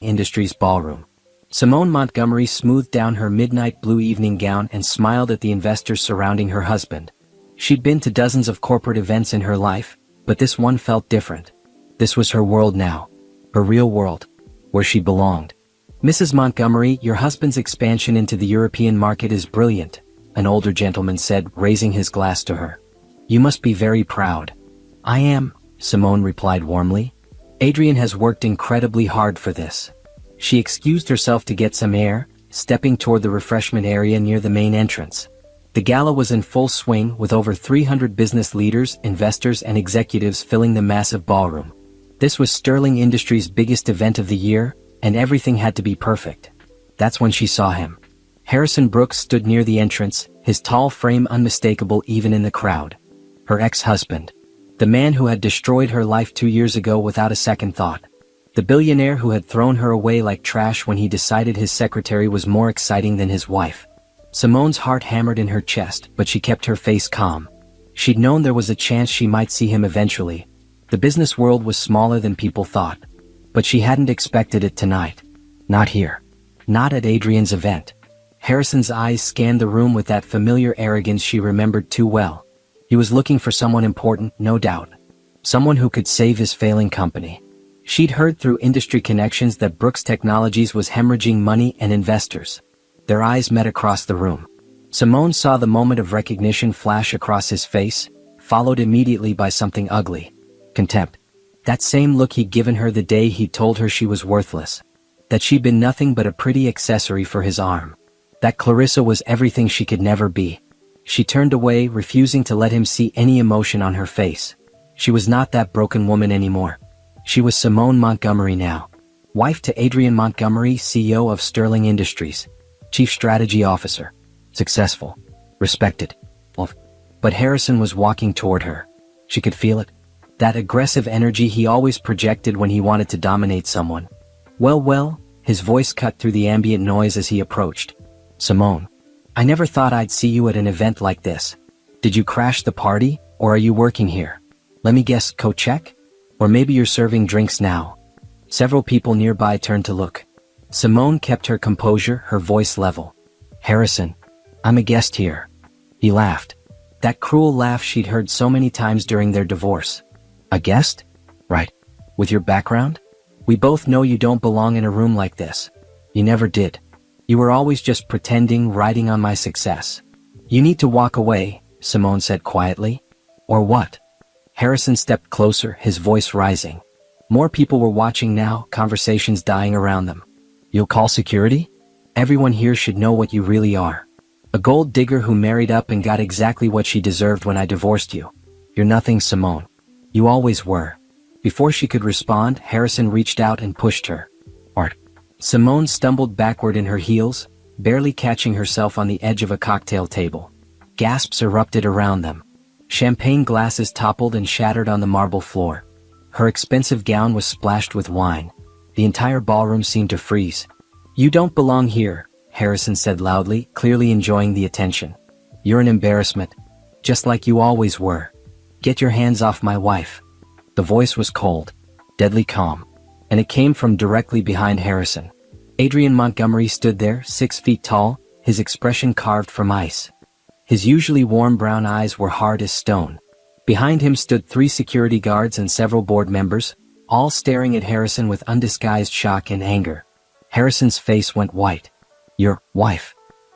Industries ballroom. Simone Montgomery smoothed down her midnight blue evening gown and smiled at the investors surrounding her husband. She'd been to dozens of corporate events in her life, but this one felt different. This was her world now. Her real world. Where she belonged. "Mrs. Montgomery, your husband's expansion into the European market is brilliant," an older gentleman said, raising his glass to her. "You must be very proud." "I am," Simone replied warmly. "Adrian has worked incredibly hard for this." She excused herself to get some air, stepping toward the refreshment area near the main entrance. The gala was in full swing, with over 300 business leaders, investors and executives filling the massive ballroom. This was Sterling Industries' biggest event of the year, and everything had to be perfect. That's when she saw him. Harrison Brooks stood near the entrance, his tall frame unmistakable even in the crowd. Her ex-husband. The man who had destroyed her life 2 years ago without a second thought. The billionaire who had thrown her away like trash when he decided his secretary was more exciting than his wife. Simone's heart hammered in her chest, but she kept her face calm. She'd known there was a chance she might see him eventually. The business world was smaller than people thought. But she hadn't expected it tonight. Not here. Not at Adrian's event. Harrison's eyes scanned the room with that familiar arrogance she remembered too well. He was looking for someone important, no doubt. Someone who could save his failing company. She'd heard through industry connections that Brooks Technologies was hemorrhaging money and investors. Their eyes met across the room. Simone saw the moment of recognition flash across his face, followed immediately by something ugly. Contempt. That same look he'd given her the day he told her she was worthless. That she'd been nothing but a pretty accessory for his arm. That Clarissa was everything she could never be. She turned away, refusing to let him see any emotion on her face. She was not that broken woman anymore. She was Simone Montgomery now. Wife to Adrian Montgomery, CEO of Sterling Industries. Chief Strategy Officer. Successful. Respected. But Harrison was walking toward her. She could feel it. That aggressive energy he always projected when he wanted to dominate someone. Well, his voice cut through the ambient noise as he approached. "Simone. I never thought I'd see you at an event like this. Did you crash the party, or are you working here? Let me guess, coat check? Or maybe you're serving drinks now." Several people nearby turned to look. Simone kept her composure, her voice level. "Harrison. I'm a guest here." He laughed. That cruel laugh she'd heard so many times during their divorce. "A guest? Right. With your background? We both know you don't belong in a room like this. You never did. You were always just pretending, riding on my success. You need to walk away," Simone said quietly. "Or what?" Harrison stepped closer, his voice rising. More people were watching now, conversations dying around them. "You'll call security? Everyone here should know what you really are. A gold digger who married up and got exactly what she deserved when I divorced you. You're nothing, Simone. You always were." Before she could respond, Harrison reached out and pushed her. "Art." Simone stumbled backward in her heels, barely catching herself on the edge of a cocktail table. Gasps erupted around them. Champagne glasses toppled and shattered on the marble floor. Her expensive gown was splashed with wine. The entire ballroom seemed to freeze. "You don't belong here," Harrison said loudly, clearly enjoying the attention. "You're an embarrassment. Just like you always were. Get your hands off my wife." The voice was cold, deadly calm, and it came from directly behind Harrison. Adrian Montgomery stood there, 6 feet tall, his expression carved from ice. His usually warm brown eyes were hard as stone. Behind him stood 3 security guards and several board members, all staring at Harrison with undisguised shock and anger. Harrison's face went white. "Your wife."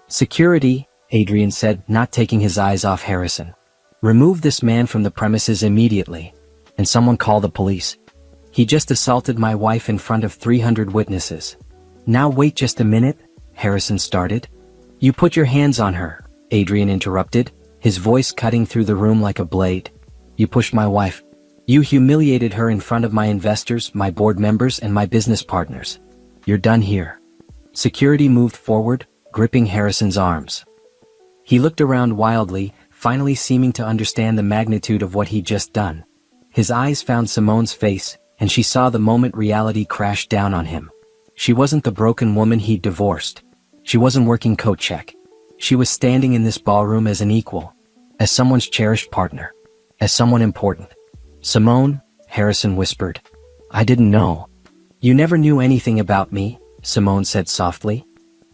"Security," Adrian said, not taking his eyes off Harrison. "Remove this man from the premises immediately. And someone call the police. He just assaulted my wife in front of 300 witnesses." "Now wait just a minute," Harrison started. "You put your hands on her," Adrian interrupted, his voice cutting through the room like a blade. "You pushed my wife. You humiliated her in front of my investors, my board members, and my business partners. You're done here." Security moved forward, gripping Harrison's arms. He looked around wildly, finally seeming to understand the magnitude of what he'd just done. His eyes found Simone's face, and she saw the moment reality crashed down on him. She wasn't the broken woman he'd divorced. She wasn't working coat check. She was standing in this ballroom as an equal, as someone's cherished partner, as someone important. "Simone," Harrison whispered. "I didn't know." You never knew anything about me, Simone said softly.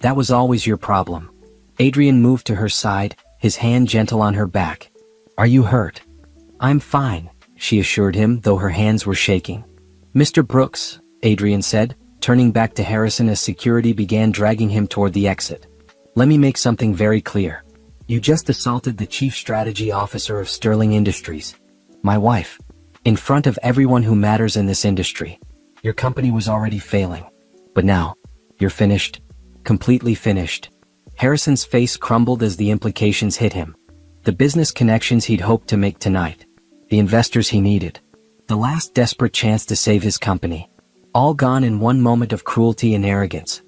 That was always your problem. Adrian moved to her side, his hand gentle on her back. Are you hurt? I'm fine, she assured him, though her hands were shaking. Mr. Brooks, Adrian said, turning back to Harrison as security began dragging him toward the exit. Let me make something very clear. You just assaulted the chief strategy officer of Sterling Industries, my wife, in front of everyone who matters in this industry. Your company was already failing. But now, you're finished. Completely finished. Harrison's face crumbled as the implications hit him. The business connections he'd hoped to make tonight. The investors he needed. The last desperate chance to save his company. All gone in one moment of cruelty and arrogance.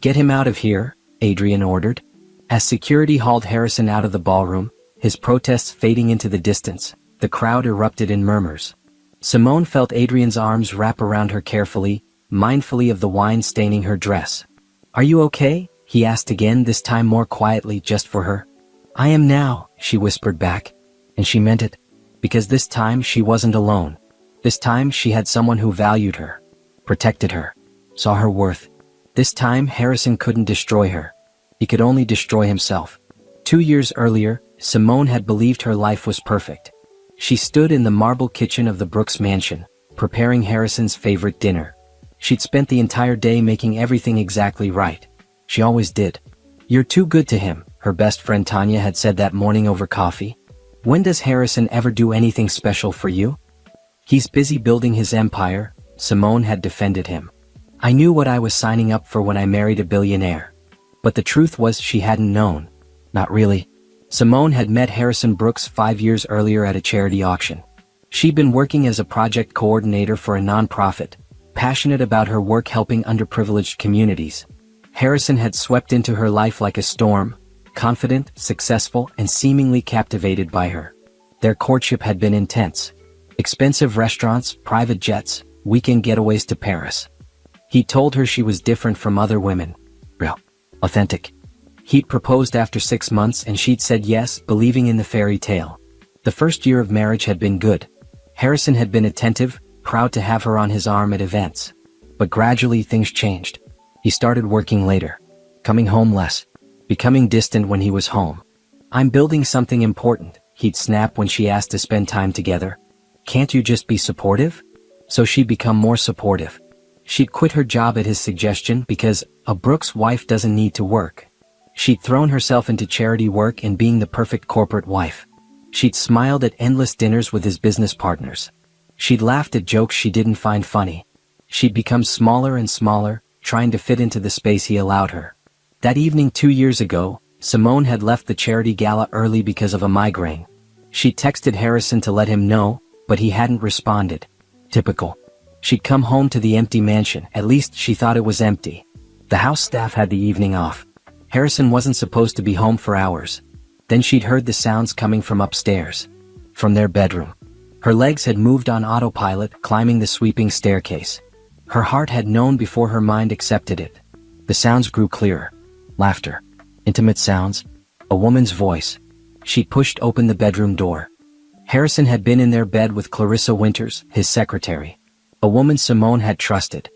Get him out of here, Adrian ordered. As security hauled Harrison out of the ballroom, his protests fading into the distance, the crowd erupted in murmurs. Simone felt Adrian's arms wrap around her carefully, mindfully of the wine staining her dress. Are you okay? He asked again, this time more quietly, just for her. I am now, she whispered back. And she meant it. Because this time she wasn't alone. This time she had someone who valued her. Protected her. Saw her worth. This time Harrison couldn't destroy her. He could only destroy himself. 2 years earlier, Simone had believed her life was perfect. She stood in the marble kitchen of the Brooks mansion, preparing Harrison's favorite dinner. She'd spent the entire day making everything exactly right. She always did. You're too good to him, her best friend Tanya had said that morning over coffee. When does Harrison ever do anything special for you? He's busy building his empire, Simone had defended him. I knew what I was signing up for when I married a billionaire. But the truth was she hadn't known. Not really. Simone had met Harrison Brooks 5 years earlier at a charity auction. She'd been working as a project coordinator for a nonprofit, passionate about her work helping underprivileged communities. Harrison had swept into her life like a storm, confident, successful, and seemingly captivated by her. Their courtship had been intense. Expensive restaurants, private jets, weekend getaways to Paris. He told her she was different from other women. Real. Authentic. He'd proposed after 6 months and she'd said yes, believing in the fairy tale. The first year of marriage had been good. Harrison had been attentive, proud to have her on his arm at events. But gradually things changed. He started working later. Coming home less. Becoming distant when he was home. I'm building something important, he'd snap when she asked to spend time together. Can't you just be supportive? So she'd become more supportive. She'd quit her job at his suggestion because a Brooks wife doesn't need to work. She'd thrown herself into charity work and being the perfect corporate wife. She'd smiled at endless dinners with his business partners. She'd laughed at jokes she didn't find funny. She'd become smaller and smaller, trying to fit into the space he allowed her. That evening 2 years ago, Simone had left the charity gala early because of a migraine. She texted Harrison to let him know, but he hadn't responded. Typical. She'd come home to the empty mansion, at least she thought it was empty. The house staff had the evening off. Harrison wasn't supposed to be home for hours. Then she'd heard the sounds coming from upstairs. From their bedroom. Her legs had moved on autopilot, climbing the sweeping staircase. Her heart had known before her mind accepted it. The sounds grew clearer. Laughter. Intimate sounds. A woman's voice. She'd pushed open the bedroom door. Harrison had been in their bed with Clarissa Winters, his secretary. A woman Simone had trusted.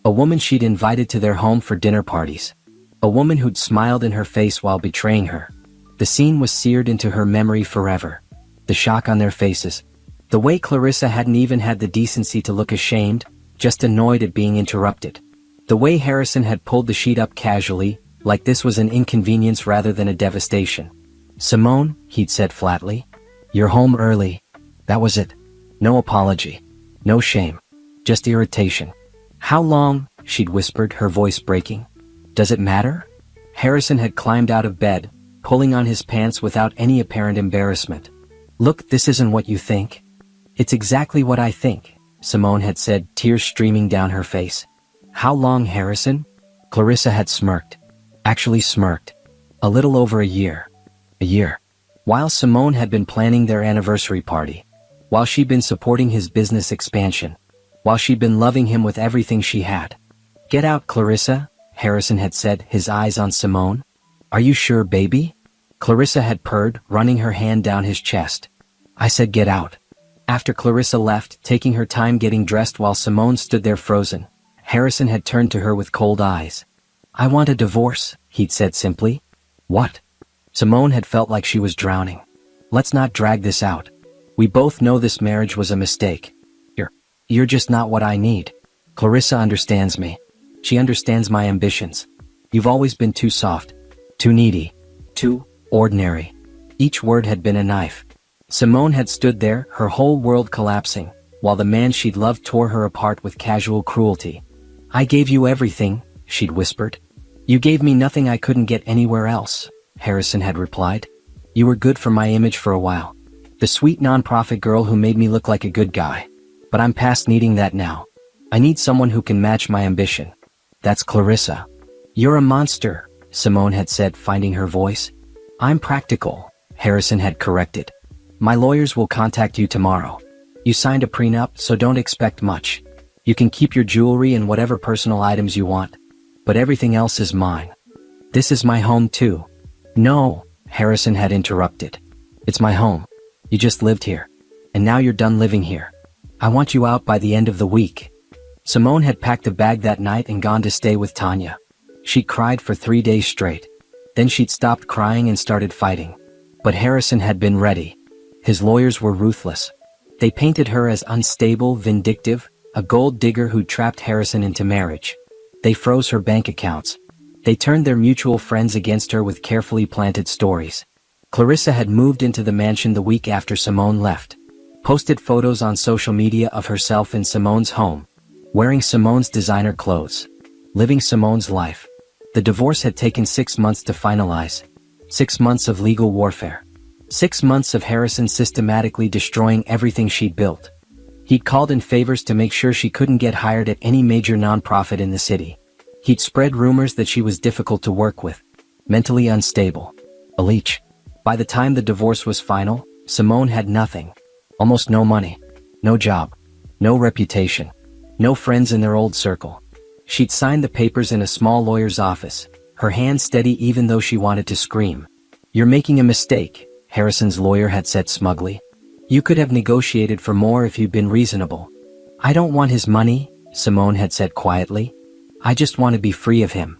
A woman she'd invited to their home for dinner parties. A woman who'd smiled in her face while betraying her. The scene was seared into her memory forever. The shock on their faces. The way Clarissa hadn't even had the decency to look ashamed, just annoyed at being interrupted. The way Harrison had pulled the sheet up casually, like this was an inconvenience rather than a devastation. Simone, he'd said flatly. You're home early. That was it. No apology. No shame. Just irritation. How long? She'd whispered, her voice breaking. Does it matter? Harrison had climbed out of bed, pulling on his pants without any apparent embarrassment. Look, this isn't what you think. It's exactly what I think, Simone had said, tears streaming down her face. How long, Harrison? Clarissa had smirked. Actually smirked. A little over a year. A year. While Simone had been planning their anniversary party. While she'd been supporting his business expansion. While she'd been loving him with everything she had. Get out, Clarissa, Harrison had said, his eyes on Simone. Are you sure, baby? Clarissa had purred, running her hand down his chest. I said get out. After Clarissa left, taking her time getting dressed while Simone stood there frozen, Harrison had turned to her with cold eyes. "I want a divorce," he'd said simply. "What?" Simone had felt like she was drowning. "Let's not drag this out. We both know this marriage was a mistake. You're just not what I need. Clarissa understands me. She understands my ambitions. You've always been too soft, too needy, too ordinary." Each word had been a knife. Simone had stood there, her whole world collapsing, while the man she'd loved tore her apart with casual cruelty. "I gave you everything," she'd whispered. "You gave me nothing I couldn't get anywhere else," Harrison had replied. "You were good for my image for a while. The sweet nonprofit girl who made me look like a good guy. But I'm past needing that now. I need someone who can match my ambition. That's Clarissa." "You're a monster," Simone had said, finding her voice. "I'm practical," Harrison had corrected. "My lawyers will contact you tomorrow. You signed a prenup, so don't expect much. You can keep your jewelry and whatever personal items you want. But everything else is mine. This is my home too." "No," Harrison had interrupted. "It's my home. You just lived here. And now you're done living here. I want you out by the end of the week." Simone had packed a bag that night and gone to stay with Tanya. She'd cried for 3 days straight. Then she'd stopped crying and started fighting. But Harrison had been ready. His lawyers were ruthless. They painted her as unstable, vindictive, a gold digger who'd trapped Harrison into marriage. They froze her bank accounts. They turned their mutual friends against her with carefully planted stories. Clarissa had moved into the mansion the week after Simone left. Posted photos on social media of herself in Simone's home, wearing Simone's designer clothes, living Simone's life. The divorce had taken 6 months to finalize. 6 months of legal warfare. 6 months of Harrison systematically destroying everything she'd built. He'd called in favors to make sure she couldn't get hired at any major nonprofit in the city. He'd spread rumors that she was difficult to work with, mentally unstable, a leech. By the time the divorce was final, Simone had nothing. Almost no money, no job, no reputation, no friends in their old circle. She'd signed the papers in a small lawyer's office, her hands steady even though she wanted to scream. "You're making a mistake," Harrison's lawyer had said smugly. "You could have negotiated for more if you'd been reasonable." "I don't want his money," Simone had said quietly. "I just want to be free of him."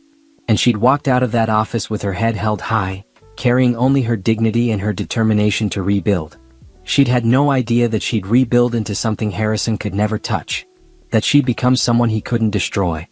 And she'd walked out of that office with her head held high, carrying only her dignity and her determination to rebuild. She'd had no idea that she'd rebuild into something Harrison could never touch. That she'd become someone he couldn't destroy.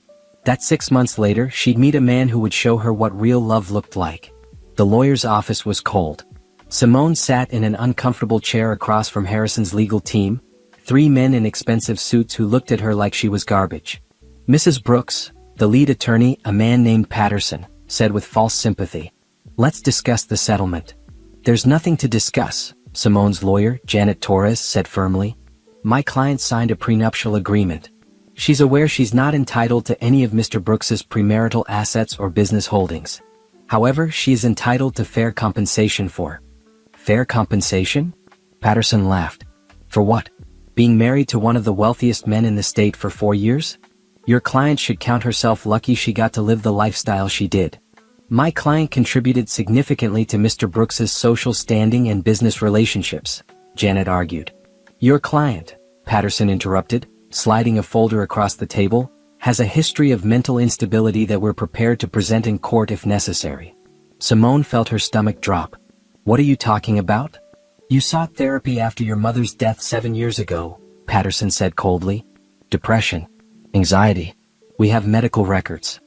That 6 months later, she'd meet a man who would show her what real love looked like. The lawyer's office was cold. Simone sat in an uncomfortable chair across from Harrison's legal team, 3 men in expensive suits who looked at her like she was garbage. "Mrs. Brooks," the lead attorney, a man named Patterson, said with false sympathy. "Let's discuss the settlement." "There's nothing to discuss," Simone's lawyer, Janet Torres, said firmly. "My client signed a prenuptial agreement. She's aware she's not entitled to any of Mr. Brooks's premarital assets or business holdings. However, she is entitled to fair compensation for." "Fair compensation?" Patterson laughed. "For what? Being married to one of the wealthiest men in the state for 4 years? Your client should count herself lucky she got to live the lifestyle she did. My client contributed significantly to Mr. Brooks's social standing and business relationships," Janet argued. "Your client," Patterson interrupted, sliding a folder across the table, "has a history of mental instability that we're prepared to present in court if necessary." Simone felt her stomach drop. "What are you talking about?" "You sought therapy after your mother's death 7 years ago," Patterson said coldly. "Depression. Anxiety. We have medical records."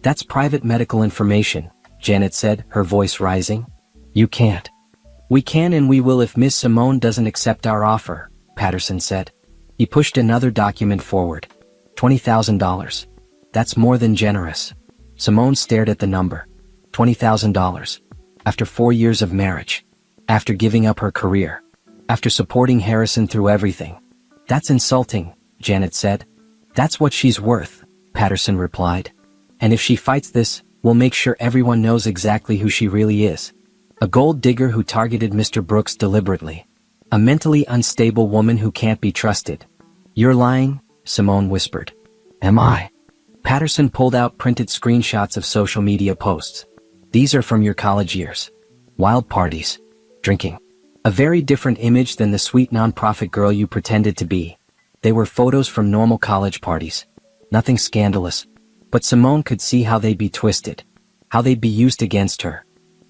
"That's private medical information," Janet said, her voice rising. "You can't." "We can and we will if Miss Simone doesn't accept our offer," Patterson said. He pushed another document forward. $20,000. "That's more than generous." Simone stared at the number. $20,000. After 4 years of marriage. After giving up her career. After supporting Harrison through everything. "That's insulting," Janet said. "That's what she's worth," Patterson replied. "And if she fights this, we'll make sure everyone knows exactly who she really is. A gold digger who targeted Mr. Brooks deliberately. A mentally unstable woman who can't be trusted." "You're lying," Simone whispered. "Am I?" Patterson pulled out printed screenshots of social media posts. "These are from your college years. Wild parties. Drinking. A very different image than the sweet nonprofit girl you pretended to be. They were photos from normal college parties. Nothing scandalous. But Simone could see how they'd be twisted. How they'd be used against her.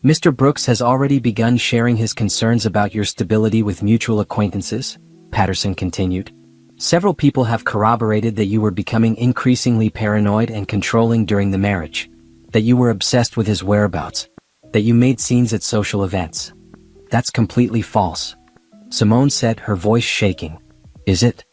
Mr. Brooks has already begun sharing his concerns about your stability with mutual acquaintances, Patterson continued. Several people have corroborated that you were becoming increasingly paranoid and controlling during the marriage. That you were obsessed with his whereabouts. That you made scenes at social events. That's completely false. Simone said, her voice shaking. Is it?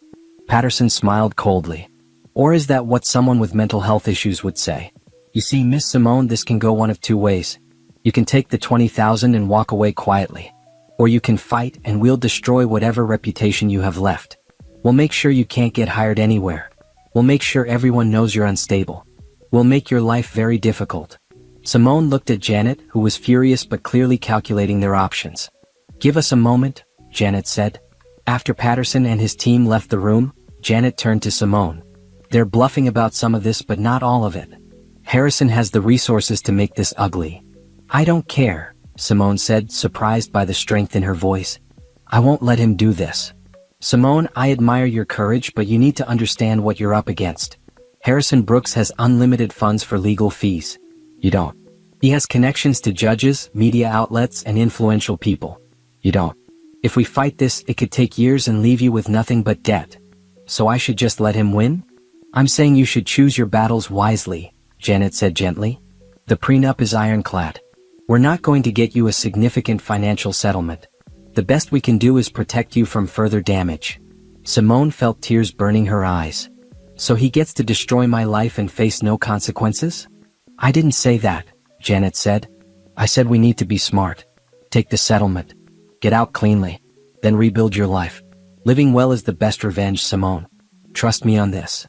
Patterson smiled coldly. Or is that what someone with mental health issues would say? You see, Miss Simone, this can go one of two ways. You can take the 20,000 and walk away quietly. Or you can fight and we'll destroy whatever reputation you have left. We'll make sure you can't get hired anywhere. We'll make sure everyone knows you're unstable. We'll make your life very difficult. Simone looked at Janet, who was furious but clearly calculating their options. Give us a moment, Janet said. After Patterson and his team left the room, Janet turned to Simone. They're bluffing about some of this but not all of it. Harrison has the resources to make this ugly. I don't care, Simone said, surprised by the strength in her voice. I won't let him do this. Simone, I admire your courage, but you need to understand what you're up against. Harrison Brooks has unlimited funds for legal fees. You don't. He has connections to judges, media outlets, and influential people. You don't. If we fight this, it could take years and leave you with nothing but debt. So I should just let him win? I'm saying you should choose your battles wisely, Janet said gently. The prenup is ironclad. We're not going to get you a significant financial settlement. The best we can do is protect you from further damage. Simone felt tears burning her eyes. So he gets to destroy my life and face no consequences? I didn't say that, Janet said. I said we need to be smart. Take the settlement. Get out cleanly. Then rebuild your life. Living well is the best revenge, Simone. Trust me on this.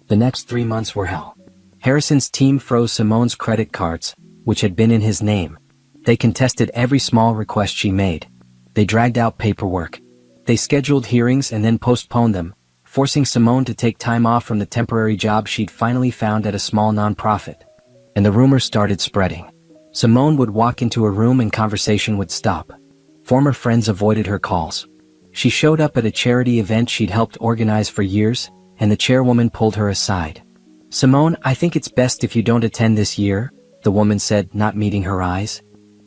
The next 3 months were hell. Harrison's team froze Simone's credit cards, which had been in his name. They contested every small request she made. They dragged out paperwork. They scheduled hearings and then postponed them, forcing Simone to take time off from the temporary job she'd finally found at a small nonprofit. And the rumors started spreading. Simone would walk into a room and conversation would stop. Former friends avoided her calls. She showed up at a charity event she'd helped organize for years, and the chairwoman pulled her aside. Simone, I think it's best if you don't attend this year, the woman said, not meeting her eyes.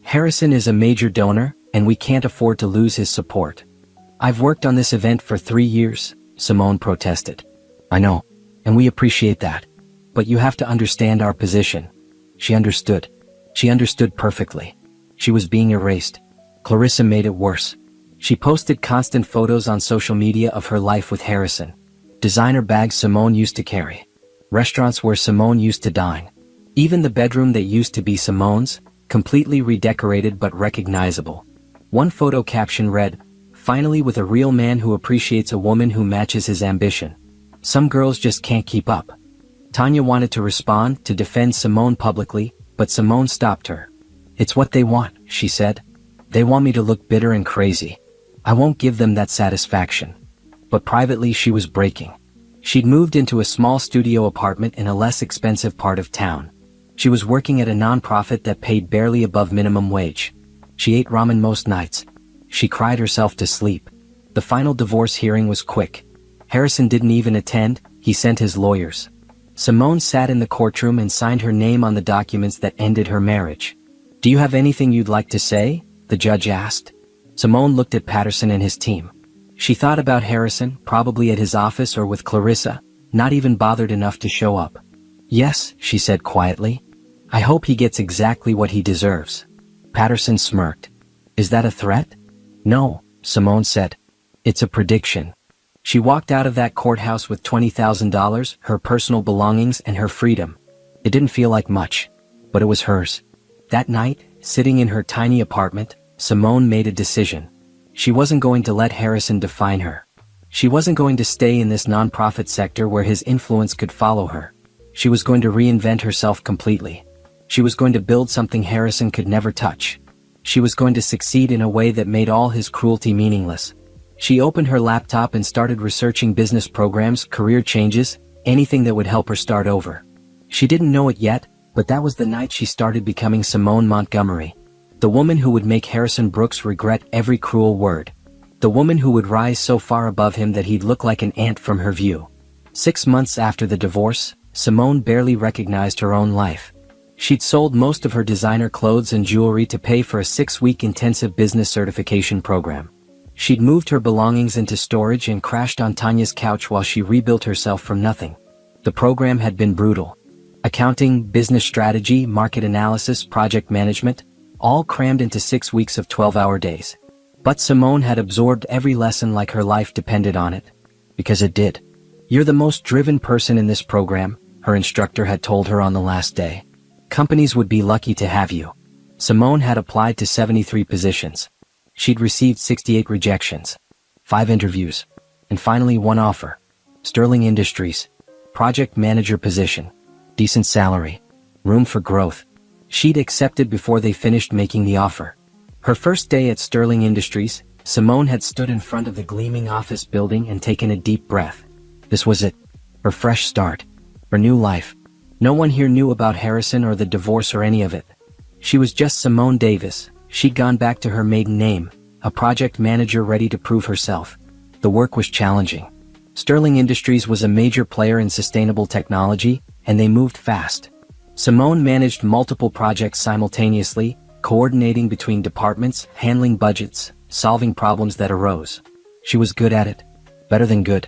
Harrison is a major donor, and we can't afford to lose his support. I've worked on this event for 3 years, Simone protested. I know, and we appreciate that. But you have to understand our position. She understood. She understood perfectly. She was being erased. Clarissa made it worse. She posted constant photos on social media of her life with Harrison. Designer bags Simone used to carry. Restaurants where Simone used to dine. Even the bedroom that used to be Simone's, completely redecorated but recognizable. One photo caption read, "Finally with a real man who appreciates a woman who matches his ambition. Some girls just can't keep up." Tanya wanted to respond, to defend Simone publicly, but Simone stopped her. "It's what they want," she said. "They want me to look bitter and crazy. I won't give them that satisfaction." But privately she was breaking. She'd moved into a small studio apartment in a less expensive part of town. She was working at a nonprofit that paid barely above minimum wage. She ate ramen most nights. She cried herself to sleep. The final divorce hearing was quick. Harrison didn't even attend, he sent his lawyers. Simone sat in the courtroom and signed her name on the documents that ended her marriage. "Do you have anything you'd like to say?" the judge asked. Simone looked at Patterson and his team. She thought about Harrison, probably at his office or with Clarissa, not even bothered enough to show up. "Yes," she said quietly. "I hope he gets exactly what he deserves." Patterson smirked. "Is that a threat?" "No," Simone said. "It's a prediction." She walked out of that courthouse with $20,000, her personal belongings and her freedom. It didn't feel like much, but it was hers. That night, sitting in her tiny apartment, Simone made a decision. She wasn't going to let Harrison define her. She wasn't going to stay in this nonprofit sector where his influence could follow her. She was going to reinvent herself completely. She was going to build something Harrison could never touch. She was going to succeed in a way that made all his cruelty meaningless. She opened her laptop and started researching business programs, career changes, anything that would help her start over. She didn't know it yet, but that was the night she started becoming Simone Montgomery. The woman who would make Harrison Brooks regret every cruel word. The woman who would rise so far above him that he'd look like an ant from her view. 6 months after the divorce, Simone barely recognized her own life. She'd sold most of her designer clothes and jewelry to pay for a 6-week intensive business certification program. She'd moved her belongings into storage and crashed on Tanya's couch while she rebuilt herself from nothing. The program had been brutal. Accounting, business strategy, market analysis, project management, all crammed into 6 weeks of 12-hour days. But Simone had absorbed every lesson like her life depended on it. Because it did. "You're the most driven person in this program," her instructor had told her on the last day. "Companies would be lucky to have you." Simone had applied to 73 positions. She'd received 68 rejections, 5 interviews, and finally one offer. Sterling Industries. Project manager position. Decent salary. Room for growth. She'd accepted before they finished making the offer. Her first day at Sterling Industries, Simone had stood in front of the gleaming office building and taken a deep breath. This was it. Her fresh start. Her new life. No one here knew about Harrison or the divorce or any of it. She was just Simone Davis. She'd gone back to her maiden name, a project manager ready to prove herself. The work was challenging. Sterling Industries was a major player in sustainable technology, and they moved fast. Simone managed multiple projects simultaneously, coordinating between departments, handling budgets, solving problems that arose. She was good at it. Better than good.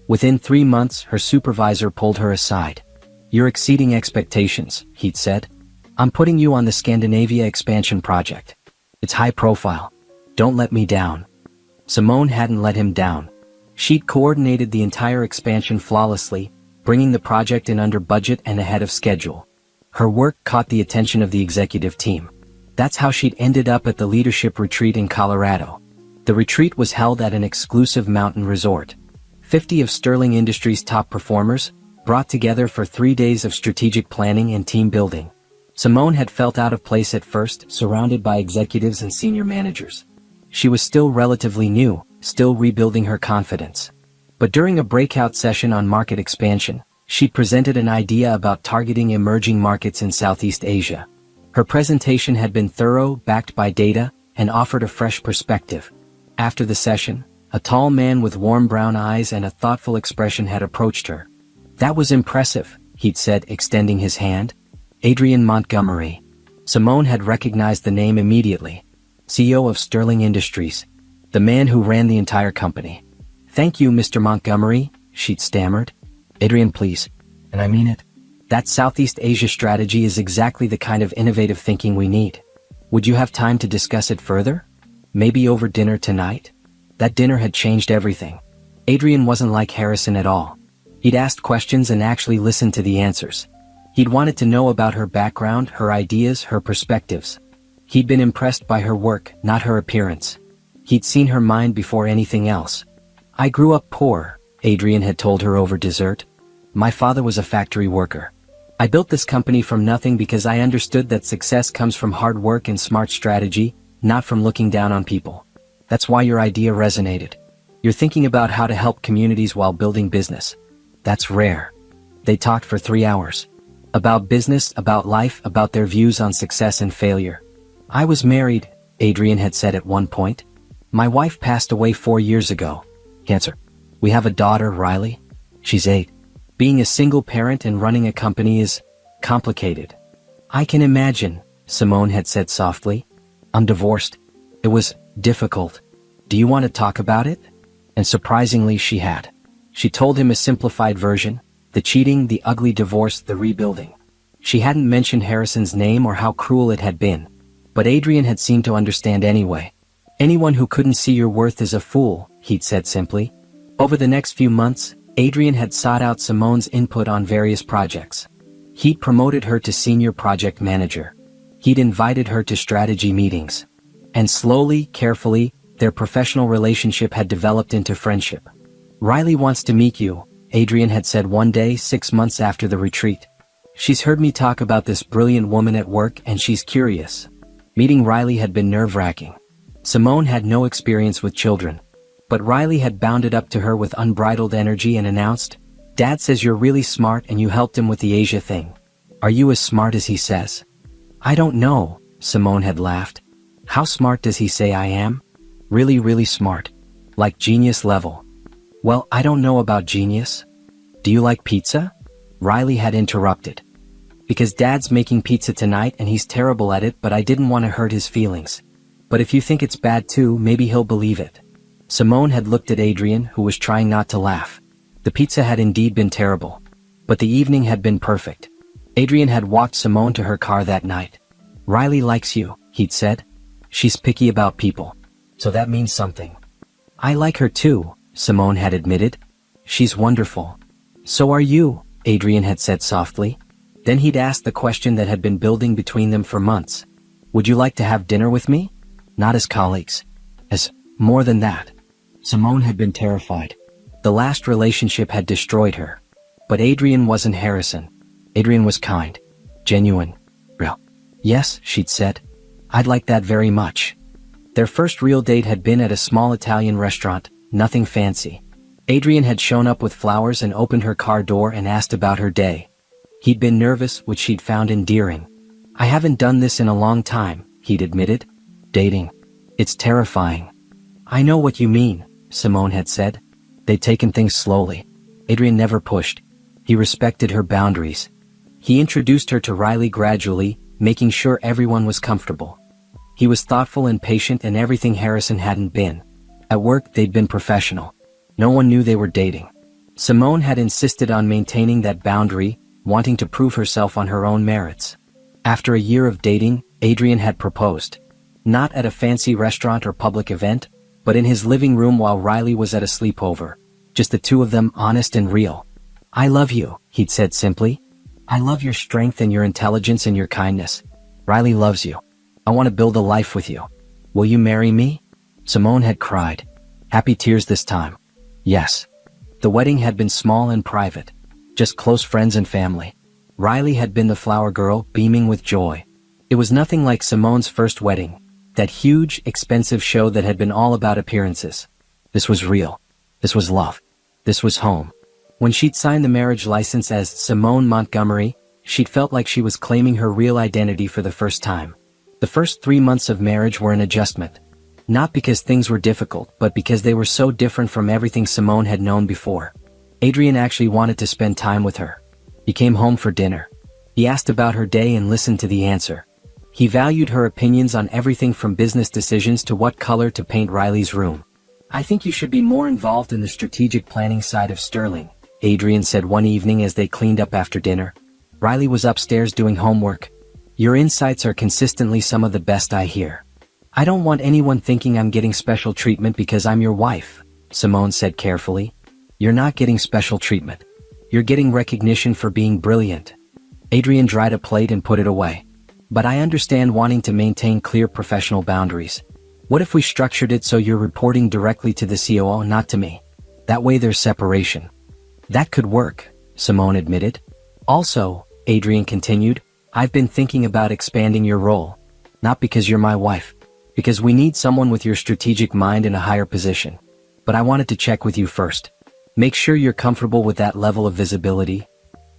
Within 3 months, her supervisor pulled her aside. "You're exceeding expectations," he'd said. "I'm putting you on the Scandinavia expansion project. It's high profile. Don't let me down." Simone hadn't let him down. She'd coordinated the entire expansion flawlessly, bringing the project in under budget and ahead of schedule. Her work caught the attention of the executive team. That's how she'd ended up at the leadership retreat in Colorado. The retreat was held at an exclusive mountain resort. 50 of Sterling Industries' top performers, brought together for 3 days of strategic planning and team building. Simone had felt out of place at first, surrounded by executives and senior managers. She was still relatively new, still rebuilding her confidence. But during a breakout session on market expansion, she presented an idea about targeting emerging markets in Southeast Asia. Her presentation had been thorough, backed by data, and offered a fresh perspective. After the session, a tall man with warm brown eyes and a thoughtful expression had approached her. "That was impressive," he'd said, extending his hand. "Adrian Montgomery." Simone had recognized the name immediately. CEO of Sterling Industries. The man who ran the entire company. "Thank you, Mr. Montgomery," she'd stammered. "Adrian, please. And I mean it. That Southeast Asia strategy is exactly the kind of innovative thinking we need. Would you have time to discuss it further? Maybe over dinner tonight?" That dinner had changed everything. Adrian wasn't like Harrison at all. He'd asked questions and actually listened to the answers. He'd wanted to know about her background, her ideas, her perspectives. He'd been impressed by her work, not her appearance. He'd seen her mind before anything else. "I grew up poor," Adrian had told her over dessert. "My father was a factory worker. I built this company from nothing because I understood that success comes from hard work and smart strategy, not from looking down on people. That's why your idea resonated. You're thinking about how to help communities while building business. That's rare." They talked for 3 hours. About business, about life, about their views on success and failure. "I was married," Adrian had said at one point. "My wife passed away 4 years ago. Cancer. We have a daughter, Riley. She's 8. Being a single parent and running a company is complicated." "I can imagine," Simone had said softly. "I'm divorced. It was difficult. Do you want to talk about it?" And surprisingly, she had. She told him a simplified version: the cheating, the ugly divorce, the rebuilding. She hadn't mentioned Harrison's name or how cruel it had been. But Adrian had seemed to understand anyway. "Anyone who couldn't see your worth is a fool," he'd said simply. Over the next few months, Adrian had sought out Simone's input on various projects. He'd promoted her to senior project manager. He'd invited her to strategy meetings. And slowly, carefully, their professional relationship had developed into friendship. "Riley wants to meet you," Adrian had said one day 6 months after the retreat. "She's heard me talk about this brilliant woman at work and she's curious." Meeting Riley had been nerve-wracking. Simone had no experience with children. But Riley had bounded up to her with unbridled energy and announced, "Dad says you're really smart and you helped him with the Asia thing. Are you as smart as he says?" "I don't know," Simone had laughed. "How smart does he say I am?" "Really, really smart. Like genius level." "Well, I don't know about genius. Do you like pizza?" Riley had interrupted. Because Dad's making pizza tonight and he's terrible at it, but I didn't want to hurt his feelings. But if you think it's bad too, maybe he'll believe it. Simone had looked at Adrian, who was trying not to laugh. The pizza had indeed been terrible. But the evening had been perfect. Adrian had walked Simone to her car that night. Riley likes you, he'd said. She's picky about people. So that means something. I like her too, Simone had admitted. She's wonderful. So are you, Adrian had said softly. Then he'd asked the question that had been building between them for months. Would you like to have dinner with me? Not as colleagues. As more than that. Simone had been terrified. The last relationship had destroyed her. But Adrian wasn't Harrison. Adrian was kind. Genuine. Real. Yes, she'd said. I'd like that very much. Their first real date had been at a small Italian restaurant, nothing fancy. Adrian had shown up with flowers and opened her car door and asked about her day. He'd been nervous, which she'd found endearing. I haven't done this in a long time, he'd admitted. Dating. It's terrifying. I know what you mean, Simone had said. They'd taken things slowly. Adrian never pushed. He respected her boundaries. He introduced her to Riley gradually, making sure everyone was comfortable. He was thoughtful and patient in everything Harrison hadn't been. At work, they'd been professional. No one knew they were dating. Simone had insisted on maintaining that boundary, wanting to prove herself on her own merits. After a year of dating, Adrian had proposed. Not at a fancy restaurant or public event, but in his living room while Riley was at a sleepover. Just the two of them, honest and real. I love you, he'd said simply. I love your strength and your intelligence and your kindness. Riley loves you. I want to build a life with you. Will you marry me? Simone had cried. Happy tears this time. Yes. The wedding had been small and private. Just close friends and family. Riley had been the flower girl, beaming with joy. It was nothing like Simone's first wedding. That huge, expensive show that had been all about appearances. This was real. This was love. This was home. When she'd signed the marriage license as Simone Montgomery, she'd felt like she was claiming her real identity for the first time. The first 3 months of marriage were an adjustment. Not because things were difficult, but because they were so different from everything Simone had known before. Adrian actually wanted to spend time with her. He came home for dinner. He asked about her day and listened to the answer. He valued her opinions on everything from business decisions to what color to paint Riley's room. I think you should be more involved in the strategic planning side of Sterling, Adrian said one evening as they cleaned up after dinner. Riley was upstairs doing homework. Your insights are consistently some of the best I hear. I don't want anyone thinking I'm getting special treatment because I'm your wife, Simone said carefully. You're not getting special treatment. You're getting recognition for being brilliant. Adrian dried a plate and put it away. But I understand wanting to maintain clear professional boundaries. What if we structured it so you're reporting directly to the COO, not to me? That way there's separation. That could work, Simone admitted. Also, Adrian continued, I've been thinking about expanding your role. Not because you're my wife. Because we need someone with your strategic mind in a higher position. But I wanted to check with you first. Make sure you're comfortable with that level of visibility.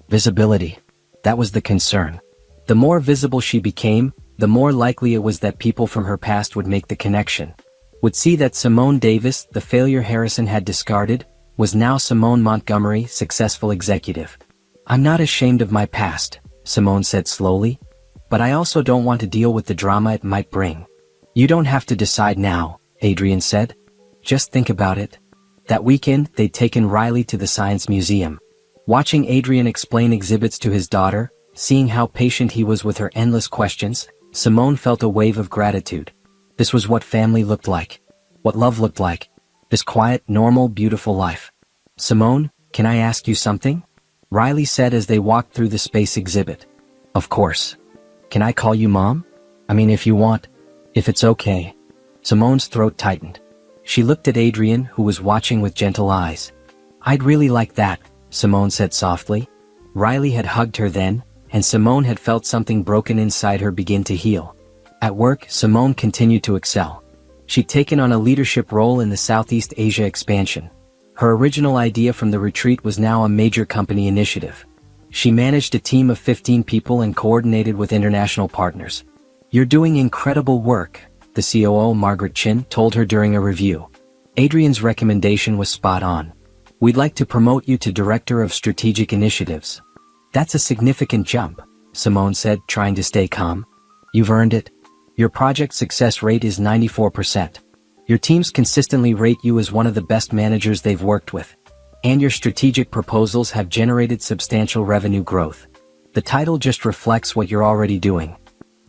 Visibility. That was the concern. The more visible she became, the more likely it was that people from her past would make the connection. Would see that Simone Davis, the failure Harrison had discarded, was now Simone Montgomery, successful executive. I'm not ashamed of my past, Simone said slowly. But I also don't want to deal with the drama it might bring. You don't have to decide now, Adrian said. Just think about it. That weekend, they'd taken Riley to the Science Museum. Watching Adrian explain exhibits to his daughter, seeing how patient he was with her endless questions, Simone felt a wave of gratitude. This was what family looked like. What love looked like. This quiet, normal, beautiful life. Simone, can I ask you something? Riley said as they walked through the space exhibit. Of course. Can I call you Mom? I mean, if you want. If it's okay. Simone's throat tightened. She looked at Adrian, who was watching with gentle eyes. I'd really like that, Simone said softly. Riley had hugged her then, and Simone had felt something broken inside her begin to heal. At work, Simone continued to excel. She'd taken on a leadership role in the Southeast Asia expansion. Her original idea from the retreat was now a major company initiative. She managed a team of 15 people and coordinated with international partners. You're doing incredible work, the COO Margaret Chin told her during a review. Adrian's recommendation was spot on. We'd like to promote you to Director of Strategic Initiatives. That's a significant jump, Simone said, trying to stay calm. You've earned it. Your project success rate is 94%. Your teams consistently rate you as one of the best managers they've worked with. And your strategic proposals have generated substantial revenue growth. The title just reflects what you're already doing.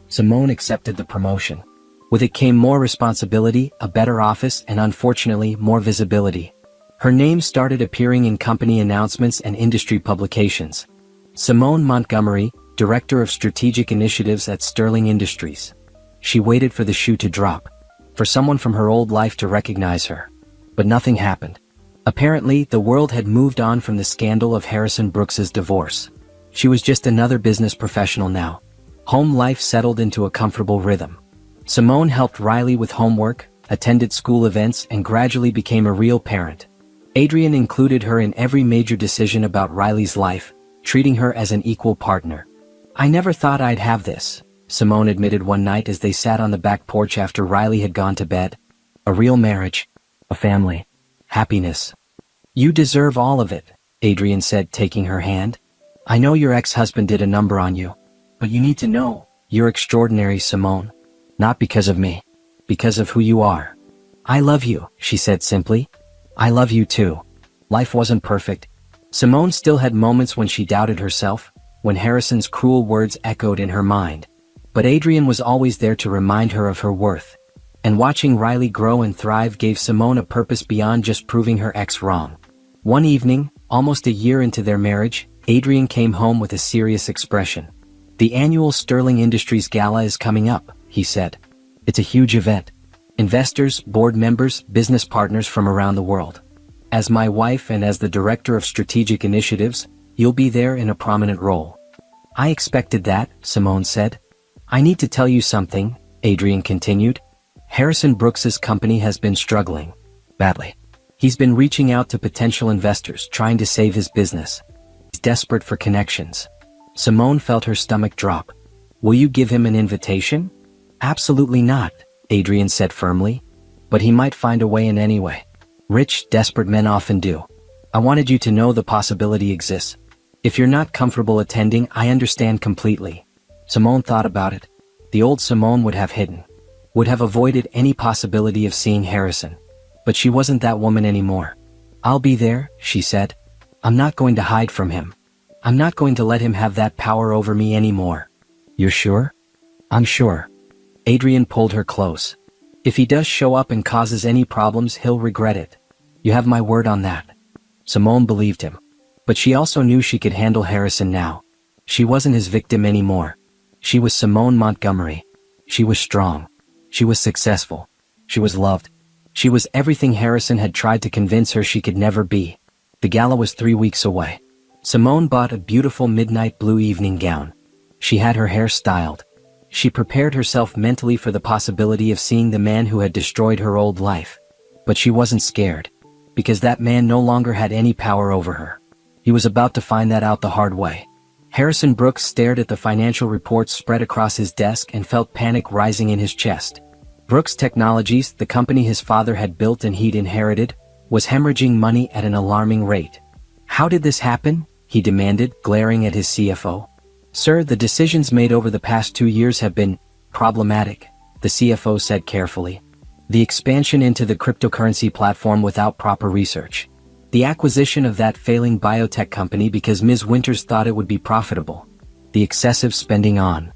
Simone accepted the promotion. With it came more responsibility, a better office, and unfortunately, more visibility. Her name started appearing in company announcements and industry publications. Simone Montgomery, Director of Strategic Initiatives at Sterling Industries. She waited for the shoe to drop, for someone from her old life to recognize her. But nothing happened. Apparently, the world had moved on from the scandal of Harrison Brooks's divorce. She was just another business professional now. Home life settled into a comfortable rhythm. Simone helped Riley with homework, attended school events, and gradually became a real parent. Adrian included her in every major decision about Riley's life, treating her as an equal partner. I never thought I'd have this, Simone admitted one night as they sat on the back porch after Riley had gone to bed. A real marriage. A family. Happiness. You deserve all of it, Adrian said, taking her hand. I know your ex-husband did a number on you, but you need to know, you're extraordinary, Simone. Not because of me. Because of who you are. I love you, she said simply. I love you too. Life wasn't perfect. Simone still had moments when she doubted herself, when Harrison's cruel words echoed in her mind. But Adrian was always there to remind her of her worth. And watching Riley grow and thrive gave Simone a purpose beyond just proving her ex wrong. One evening, almost a year into their marriage, Adrian came home with a serious expression. The annual Sterling Industries Gala is coming up, he said. It's a huge event. Investors, board members, business partners from around the world. As my wife and as the Director of Strategic Initiatives, you'll be there in a prominent role. I expected that, Simone said. I need to tell you something, Adrian continued. Harrison Brooks's company has been struggling. Badly. He's been reaching out to potential investors, trying to save his business. He's desperate for connections. Simone felt her stomach drop. Will you give him an invitation? Absolutely not, Adrian said firmly. But he might find a way in anyway. Rich, desperate men often do. I wanted you to know the possibility exists. If you're not comfortable attending, I understand completely. Simone thought about it. The old Simone would have hidden. Would have avoided any possibility of seeing Harrison. But she wasn't that woman anymore. I'll be there, she said. I'm not going to hide from him. I'm not going to let him have that power over me anymore. You're sure? I'm sure. Adrian pulled her close. If he does show up and causes any problems, he'll regret it. You have my word on that. Simone believed him. But she also knew she could handle Harrison now. She wasn't his victim anymore. She was Simone Montgomery. She was strong. She was successful. She was loved. She was everything Harrison had tried to convince her she could never be. The gala was 3 weeks away. Simone bought a beautiful midnight blue evening gown. She had her hair styled. She prepared herself mentally for the possibility of seeing the man who had destroyed her old life. But she wasn't scared. Because that man no longer had any power over her. He was about to find that out the hard way. Harrison Brooks stared at the financial reports spread across his desk and felt panic rising in his chest. Brooks Technologies, the company his father had built and he'd inherited, was hemorrhaging money at an alarming rate. How did this happen? He demanded, glaring at his CFO. Sir, the decisions made over the past 2 years have been problematic, the CFO said carefully. The expansion into the cryptocurrency platform without proper research. The acquisition of that failing biotech company because Ms. Winters thought it would be profitable. The excessive spending on.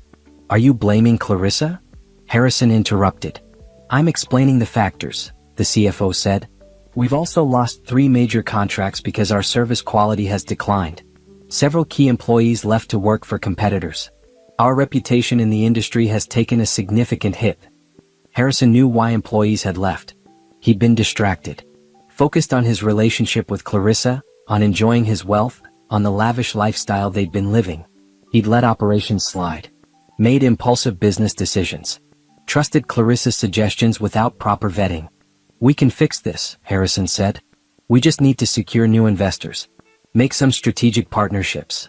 Are you blaming Clarissa? Harrison interrupted. I'm explaining the factors, the CFO said. We've also lost 3 major contracts because our service quality has declined. Several key employees left to work for competitors. Our reputation in the industry has taken a significant hit. Harrison knew why employees had left. He'd been distracted. Focused on his relationship with Clarissa, on enjoying his wealth, on the lavish lifestyle they'd been living. He'd let operations slide. Made impulsive business decisions. Trusted Clarissa's suggestions without proper vetting. We can fix this, Harrison said. We just need to secure new investors. Make some strategic partnerships.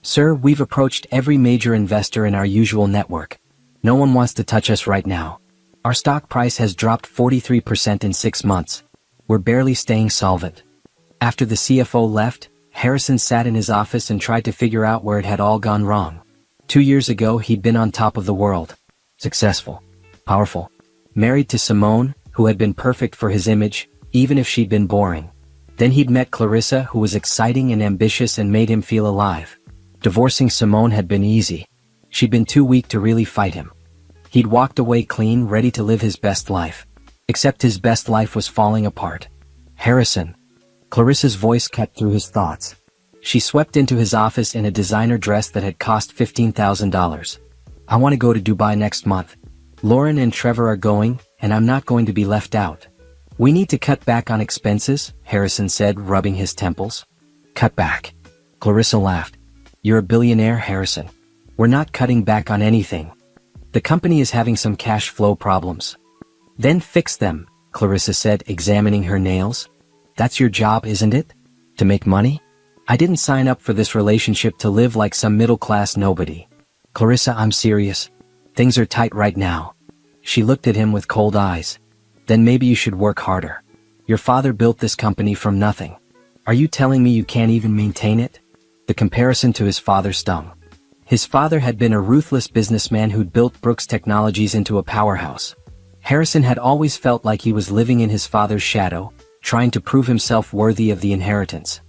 Sir, we've approached every major investor in our usual network. No one wants to touch us right now. Our stock price has dropped 43% in 6 months. We're barely staying solvent. After the CFO left, Harrison sat in his office and tried to figure out where it had all gone wrong. 2 years ago he'd been on top of the world. Successful. Powerful. Married to Simone, who had been perfect for his image, even if she'd been boring. Then he'd met Clarissa, who was exciting and ambitious and made him feel alive. Divorcing Simone had been easy. She'd been too weak to really fight him. He'd walked away clean, ready to live his best life. Except his best life was falling apart. Harrison. Clarissa's voice cut through his thoughts. She swept into his office in a designer dress that had cost $15,000. I want to go to Dubai next month. Lauren and Trevor are going, and I'm not going to be left out. We need to cut back on expenses, Harrison said, rubbing his temples. Cut back. Clarissa laughed. You're a billionaire, Harrison. We're not cutting back on anything. The company is having some cash flow problems. Then fix them, Clarissa said, examining her nails. That's your job, isn't it? To make money? I didn't sign up for this relationship to live like some middle-class nobody. Clarissa, I'm serious. Things are tight right now. She looked at him with cold eyes. Then maybe you should work harder. Your father built this company from nothing. Are you telling me you can't even maintain it? The comparison to his father stung. His father had been a ruthless businessman who'd built Brooks Technologies into a powerhouse. Harrison had always felt like he was living in his father's shadow, trying to prove himself worthy of the inheritance.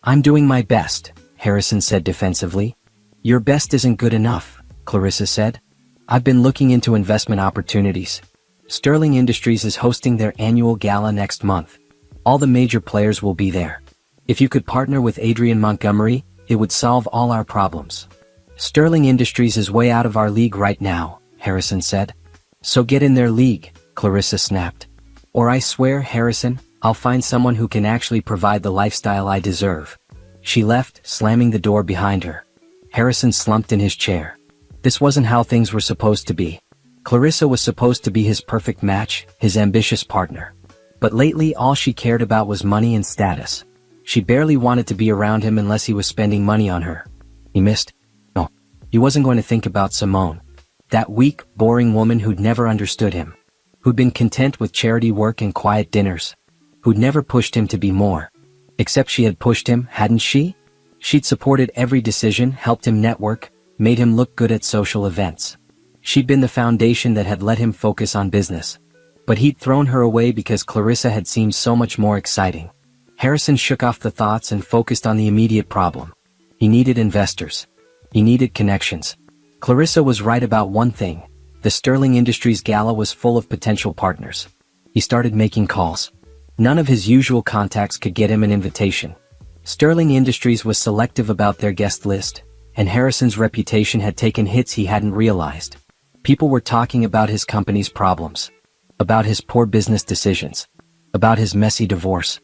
I'm doing my best, Harrison said defensively. Your best isn't good enough, Clarissa said. I've been looking into investment opportunities. Sterling Industries is hosting their annual gala next month. All the major players will be there. If you could partner with Adrian Montgomery, it would solve all our problems. Sterling Industries is way out of our league right now, Harrison said. So get in their league, Clarissa snapped. Or I swear, Harrison, I'll find someone who can actually provide the lifestyle I deserve. She left, slamming the door behind her. Harrison slumped in his chair. This wasn't how things were supposed to be. Clarissa was supposed to be his perfect match, his ambitious partner. But lately all she cared about was money and status. She barely wanted to be around him unless he was spending money on her. He missed. No. He wasn't going to think about Simone. That weak, boring woman who'd never understood him. Who'd been content with charity work and quiet dinners. Who'd never pushed him to be more. Except she had pushed him, hadn't she? She'd supported every decision, helped him network, made him look good at social events. She'd been the foundation that had let him focus on business. But he'd thrown her away because Clarissa had seemed so much more exciting. Harrison shook off the thoughts and focused on the immediate problem. He needed investors. He needed connections. Clarissa was right about one thing. The Sterling Industries gala was full of potential partners. He started making calls. None of his usual contacts could get him an invitation. Sterling Industries was selective about their guest list, and Harrison's reputation had taken hits he hadn't realized. People were talking about his company's problems. About his poor business decisions. About his messy divorce.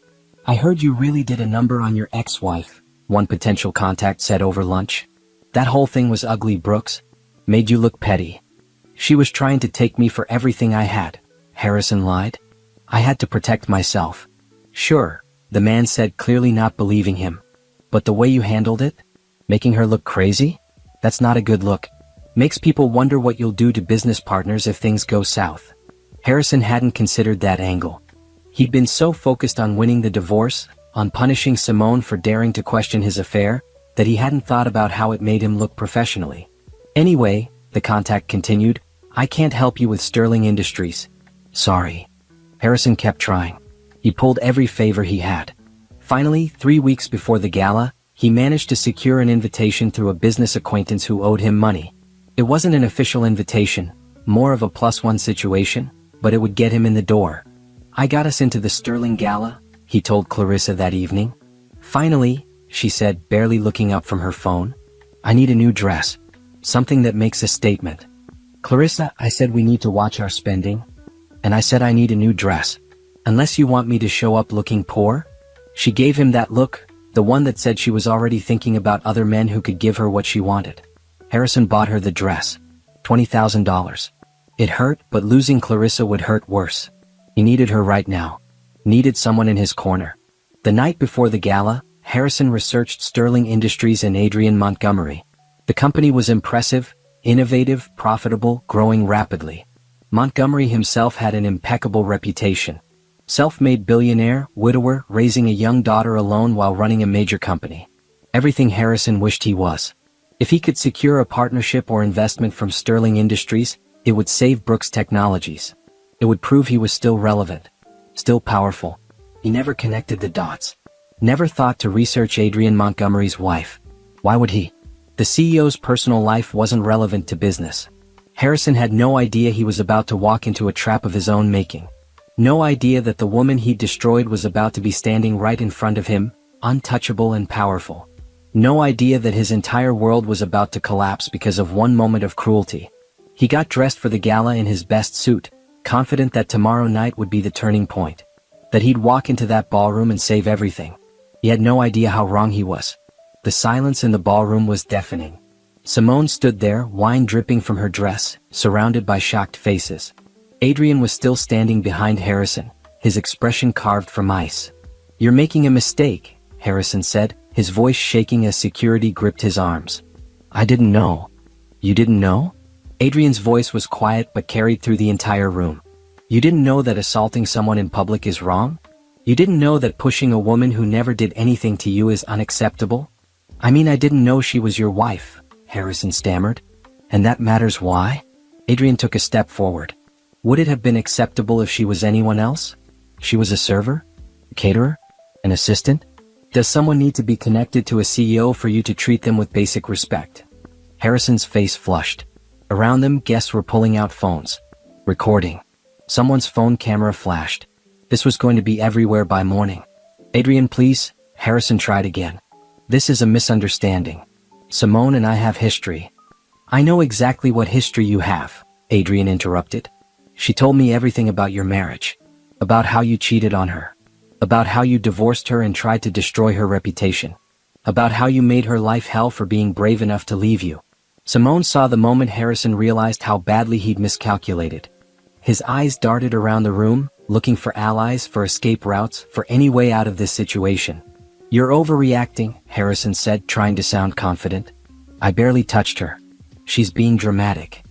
I heard you really did a number on your ex-wife, one potential contact said over lunch. That whole thing was ugly, Brooks. Made you look petty. She was trying to take me for everything I had, Harrison lied. I had to protect myself. Sure, the man said, clearly not believing him. But the way you handled it? Making her look crazy? That's not a good look. Makes people wonder what you'll do to business partners if things go south. Harrison hadn't considered that angle. He'd been so focused on winning the divorce, on punishing Simone for daring to question his affair, that he hadn't thought about how it made him look professionally. Anyway, the contact continued, I can't help you with Sterling Industries. Sorry. Harrison kept trying. He pulled every favor he had. Finally, 3 weeks before the gala, he managed to secure an invitation through a business acquaintance who owed him money. It wasn't an official invitation, more of a +1 situation, but it would get him in the door. I got us into the Sterling Gala, he told Clarissa that evening. Finally, she said, barely looking up from her phone. I need a new dress. Something that makes a statement. Clarissa, I said we need to watch our spending. And I said I need a new dress. Unless you want me to show up looking poor? She gave him that look, the one that said she was already thinking about other men who could give her what she wanted. Harrison bought her the dress. $20,000. It hurt, but losing Clarissa would hurt worse. He needed her right now. Needed someone in his corner. The night before the gala, Harrison researched Sterling Industries and Adrian Montgomery. The company was impressive, innovative, profitable, growing rapidly. Montgomery himself had an impeccable reputation. Self-made billionaire, widower, raising a young daughter alone while running a major company. Everything Harrison wished he was. If he could secure a partnership or investment from Sterling Industries, it would save Brooks Technologies. It would prove he was still relevant, still powerful. He never connected the dots. Never thought to research Adrian Montgomery's wife. Why would he? The CEO's personal life wasn't relevant to business. Harrison had no idea he was about to walk into a trap of his own making. No idea that the woman he destroyed was about to be standing right in front of him, untouchable and powerful. No idea that his entire world was about to collapse because of one moment of cruelty. He got dressed for the gala in his best suit, confident that tomorrow night would be the turning point. That he'd walk into that ballroom and save everything. He had no idea how wrong he was. The silence in the ballroom was deafening. Simone stood there, wine dripping from her dress, surrounded by shocked faces. Adrian was still standing behind Harrison, his expression carved from ice. "You're making a mistake," Harrison said, his voice shaking as security gripped his arms. "I didn't know." "You didn't know?" Adrian's voice was quiet but carried through the entire room. "You didn't know that assaulting someone in public is wrong? You didn't know that pushing a woman who never did anything to you is unacceptable?" "I mean, I didn't know she was your wife," Harrison stammered. "And that matters why?" Adrian took a step forward. "Would it have been acceptable if she was anyone else? She was a server? A caterer? An assistant? Does someone need to be connected to a CEO for you to treat them with basic respect?" Harrison's face flushed. Around them, guests were pulling out phones. Recording. Someone's phone camera flashed. This was going to be everywhere by morning. "Adrian, please," Harrison tried again. "This is a misunderstanding. Simone and I have history." "I know exactly what history you have," Adrian interrupted. "She told me everything about your marriage. About how you cheated on her. About how you divorced her and tried to destroy her reputation. About how you made her life hell for being brave enough to leave you." Simone saw the moment Harrison realized how badly he'd miscalculated. His eyes darted around the room, looking for allies, for escape routes, for any way out of this situation. "You're overreacting," Harrison said, trying to sound confident. "I barely touched her. She's being dramatic."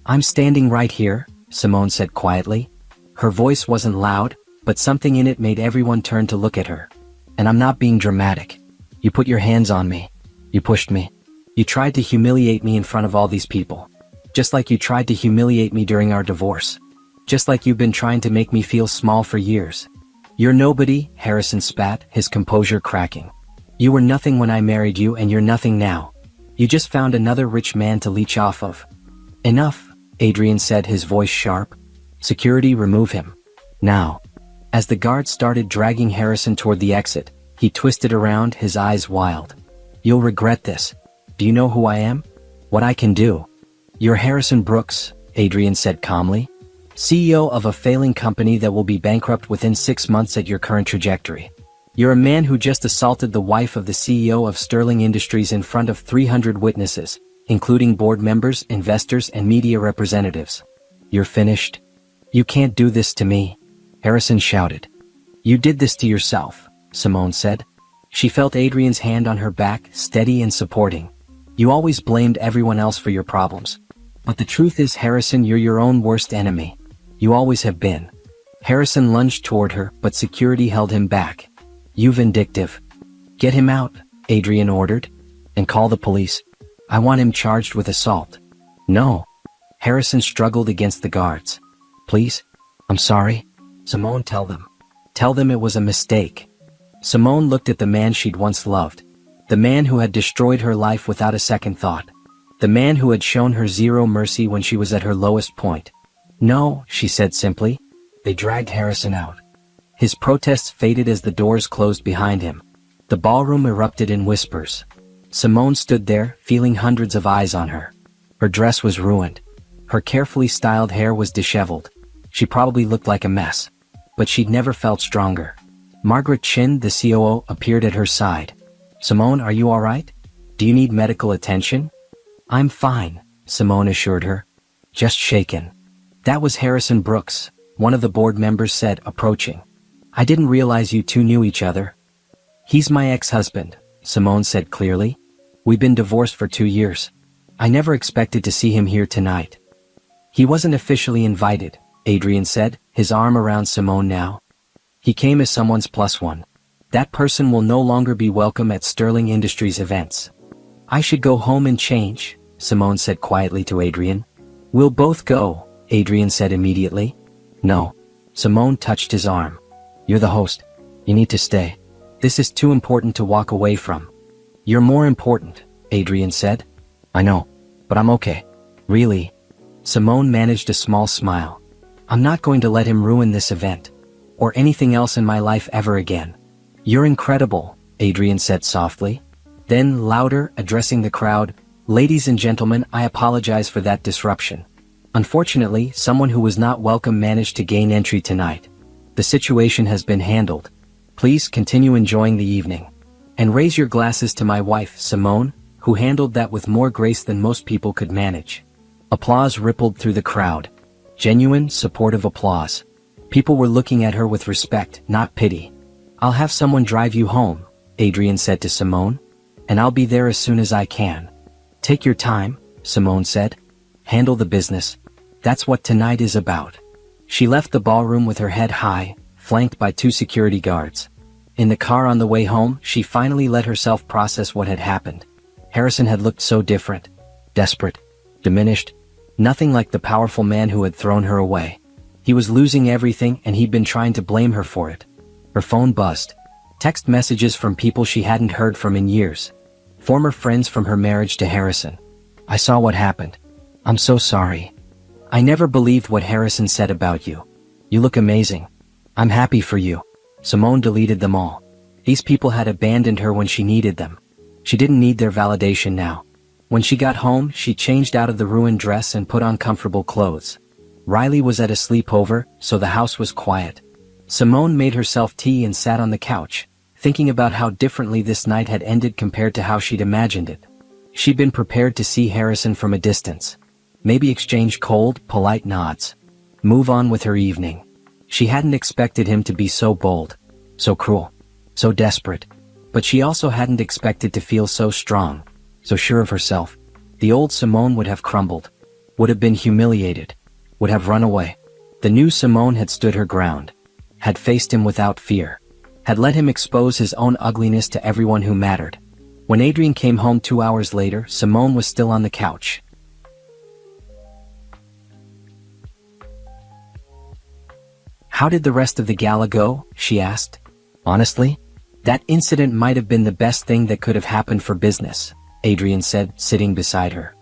"I'm standing right here," Simone said quietly. Her voice wasn't loud, but something in it made everyone turn to look at her. "And I'm not being dramatic. You put your hands on me. You pushed me. You tried to humiliate me in front of all these people. Just like you tried to humiliate me during our divorce. Just like you've been trying to make me feel small for years. You're nobody," Harrison spat, his composure cracking. "You were nothing when I married you and you're nothing now. You just found another rich man to leech off of." "Enough," Adrian said, his voice sharp. "Security, remove him. Now." As the guards started dragging Harrison toward the exit, he twisted around, his eyes wild. "You'll regret this. Do you know who I am? What I can do?" "You're Harrison Brooks," Adrian said calmly. "CEO of a failing company that will be bankrupt within 6 months at your current trajectory. You're a man who just assaulted the wife of the CEO of Sterling Industries in front of 300 witnesses, including board members, investors, and media representatives. You're finished. You can't do this to me," Harrison shouted. "You did this to yourself," Simone said. She felt Adrian's hand on her back, steady and supporting. "You always blamed everyone else for your problems. But the truth is, Harrison, you're your own worst enemy. You always have been." Harrison lunged toward her, but security held him back. "You vindictive. Get him out," Adrian ordered. "And call the police. I want him charged with assault." "No." Harrison struggled against the guards. "Please. I'm sorry." "Simone, tell them. Tell them it was a mistake." Simone looked at the man she'd once loved. The man who had destroyed her life without a second thought. The man who had shown her zero mercy when she was at her lowest point. "No," she said simply. They dragged Harrison out. His protests faded as the doors closed behind him. The ballroom erupted in whispers. Simone stood there, feeling hundreds of eyes on her. Her dress was ruined. Her carefully styled hair was disheveled. She probably looked like a mess. But she'd never felt stronger. Margaret Chin, the COO, appeared at her side. "Simone, are you all right? Do you need medical attention?" "I'm fine," Simone assured her. "Just shaken." "That was Harrison Brooks," one of the board members said, approaching. "I didn't realize you two knew each other." "He's my ex-husband," Simone said clearly. "We've been divorced for 2 years. I never expected to see him here tonight." "He wasn't officially invited," Adrian said, his arm around Simone now. "He came as someone's plus one. That person will no longer be welcome at Sterling Industries events. I should go home and change, Simone said quietly to Adrian. We'll both go, Adrian said immediately. No. Simone touched his arm. You're the host. You need to stay. This is too important to walk away from. You're more important, Adrian said. I know, but I'm okay. Really? Simone managed a small smile. I'm not going to let him ruin this event. Or anything else in my life ever again. You're incredible, Adrian said softly. Then, louder, addressing the crowd, Ladies and gentlemen, I apologize for that disruption. Unfortunately, someone who was not welcome managed to gain entry tonight. The situation has been handled. Please continue enjoying the evening. And raise your glasses to my wife, Simone, who handled that with more grace than most people could manage. Applause rippled through the crowd. Genuine, supportive applause. People were looking at her with respect, not pity. I'll have someone drive you home, Adrian said to Simone. And I'll be there as soon as I can. Take your time, Simone said. Handle the business. That's what tonight is about. She left the ballroom with her head high, flanked by 2 security guards. In the car on the way home, she finally let herself process what had happened. Harrison had looked so different. Desperate. Diminished. Nothing like the powerful man who had thrown her away. He was losing everything and he'd been trying to blame her for it. Her phone buzzed. Text messages from people she hadn't heard from in years. Former friends from her marriage to Harrison. I saw what happened. I'm so sorry. I never believed what Harrison said about you. You look amazing. I'm happy for you. Simone deleted them all. These people had abandoned her when she needed them. She didn't need their validation now. When she got home, she changed out of the ruined dress and put on comfortable clothes. Riley was at a sleepover, so the house was quiet. Simone made herself tea and sat on the couch, thinking about how differently this night had ended compared to how she'd imagined it. She'd been prepared to see Harrison from a distance. Maybe exchange cold, polite nods. Move on with her evening. She hadn't expected him to be so bold, so cruel, so desperate. But she also hadn't expected to feel so strong, so sure of herself. The old Simone would have crumbled, would have been humiliated, would have run away. The new Simone had stood her ground, had faced him without fear, had let him expose his own ugliness to everyone who mattered. When Adrian came home 2 hours later, Simone was still on the couch. How did the rest of the gala go? She asked. Honestly, that incident might have been the best thing that could have happened for business, Adrian said, sitting beside her.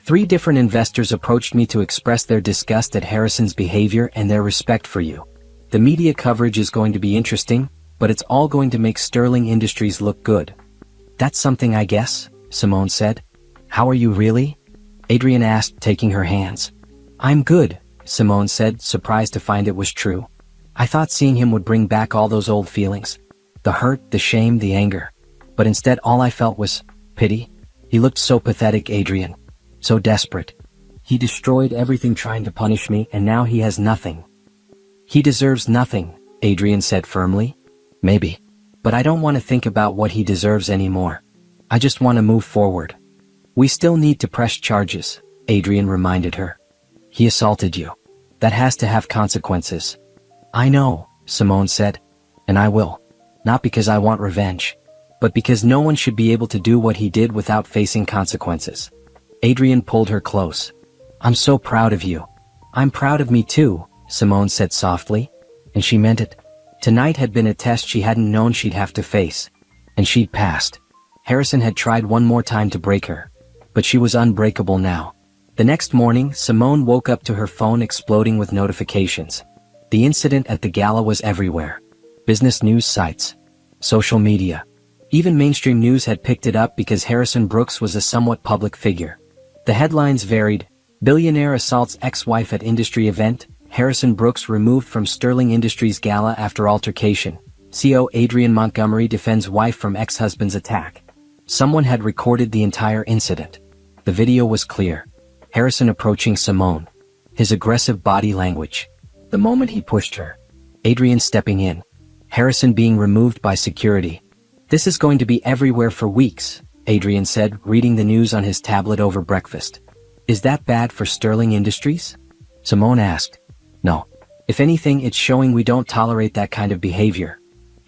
3 different investors approached me to express their disgust at Harrison's behavior and their respect for you. The media coverage is going to be interesting, but it's all going to make Sterling Industries look good. That's something, I guess, Simone said. How are you really? Adrian asked, taking her hands. I'm good, Simone said, surprised to find it was true. I thought seeing him would bring back all those old feelings. The hurt, the shame, the anger. But instead all I felt was pity. He looked so pathetic, Adrian. So desperate. He destroyed everything trying to punish me, and now he has nothing. He deserves nothing, Adrian said firmly. Maybe. But I don't want to think about what he deserves anymore. I just want to move forward. We still need to press charges, Adrian reminded her. He assaulted you. That has to have consequences. I know, Simone said. And I will. Not because I want revenge, but because no one should be able to do what he did without facing consequences. Adrian pulled her close. I'm so proud of you. I'm proud of me too, Simone said softly. And she meant it. Tonight had been a test she hadn't known she'd have to face. And she'd passed. Harrison had tried one more time to break her. But she was unbreakable now. The next morning, Simone woke up to her phone exploding with notifications. The incident at the gala was everywhere. Business news sites. Social media. Even mainstream news had picked it up because Harrison Brooks was a somewhat public figure. The headlines varied. Billionaire assaults ex-wife at industry event. Harrison Brooks removed from Sterling Industries gala after altercation. CO Adrian Montgomery defends wife from ex-husband's attack. Someone had recorded the entire incident. The video was clear. Harrison approaching Simone. His aggressive body language. The moment he pushed her. Adrian stepping in. Harrison being removed by security. This is going to be everywhere for weeks, Adrian said, reading the news on his tablet over breakfast. Is that bad for Sterling Industries? Simone asked. No. If anything, it's showing we don't tolerate that kind of behavior.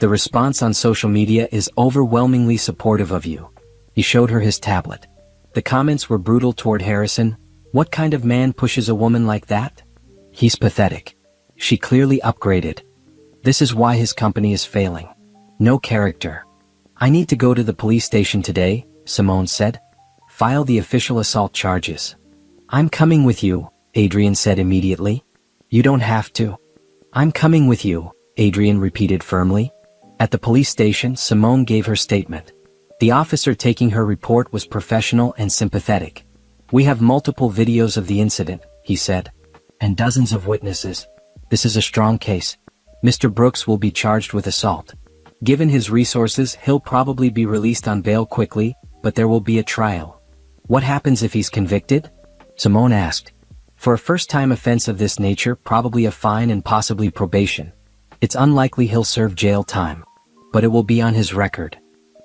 The response on social media is overwhelmingly supportive of you." He showed her his tablet. The comments were brutal toward Harrison. "What kind of man pushes a woman like that? He's pathetic. She clearly upgraded. This is why his company is failing. No character." "I need to go to the police station today," Simone said. "File the official assault charges." "I'm coming with you," Adrian said immediately. "You don't have to." "I'm coming with you," Adrian repeated firmly. At the police station, Simone gave her statement. The officer taking her report was professional and sympathetic. "We have multiple videos of the incident," he said, "and dozens of witnesses. This is a strong case. Mr. Brooks will be charged with assault. Given his resources, he'll probably be released on bail quickly, but there will be a trial." "What happens if he's convicted?" Simone asked. "For a first-time offense of this nature, probably a fine and possibly probation. It's unlikely he'll serve jail time, but it will be on his record."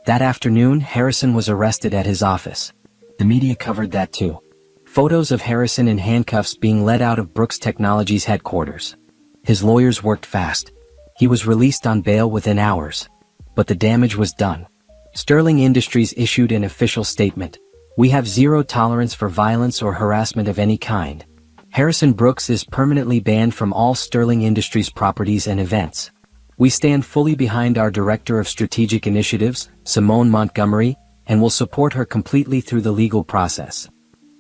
That afternoon, Harrison was arrested at his office. The media covered that too. Photos of Harrison in handcuffs being led out of Brooks Technologies headquarters. His lawyers worked fast. He was released on bail within hours. But the damage was done. Sterling Industries issued an official statement. "We have zero tolerance for violence or harassment of any kind. Harrison Brooks is permanently banned from all Sterling Industries properties and events. We stand fully behind our Director of Strategic Initiatives, Simone Montgomery, and will support her completely through the legal process."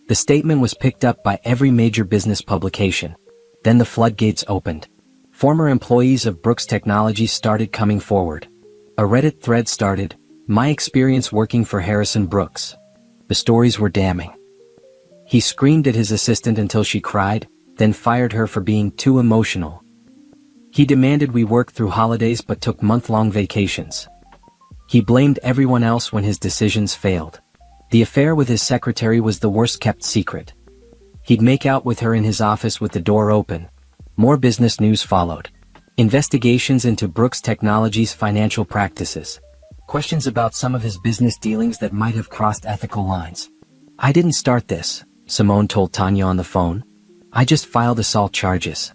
The statement was picked up by every major business publication. Then the floodgates opened. Former employees of Brooks Technologies started coming forward. A Reddit thread started, "My experience working for Harrison Brooks." The stories were damning. He screamed at his assistant until she cried, then fired her for being too emotional. He demanded we work through holidays but took month-long vacations. He blamed everyone else when his decisions failed. The affair with his secretary was the worst-kept secret. He'd make out with her in his office with the door open. More business news followed. Investigations into Brooks Technologies' financial practices. Questions about some of his business dealings that might have crossed ethical lines. "I didn't start this," Simone told Tanya on the phone. "I just filed assault charges."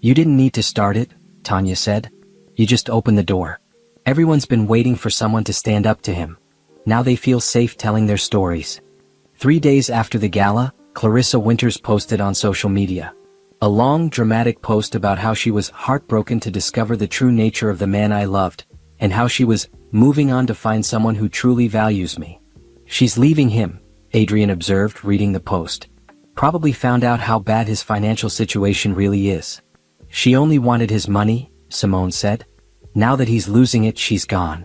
"You didn't need to start it," Tanya said. "You just opened the door. Everyone's been waiting for someone to stand up to him. Now they feel safe telling their stories." 3 days after the gala, Clarissa Winters posted on social media. A long, dramatic post about how she was heartbroken to discover the true nature of the man I loved, and how she was moving on to find someone who truly values me. "She's leaving him," Adrian observed, reading the post. "Probably found out how bad his financial situation really is." "She only wanted his money," Simone said. "Now that he's losing it, she's gone."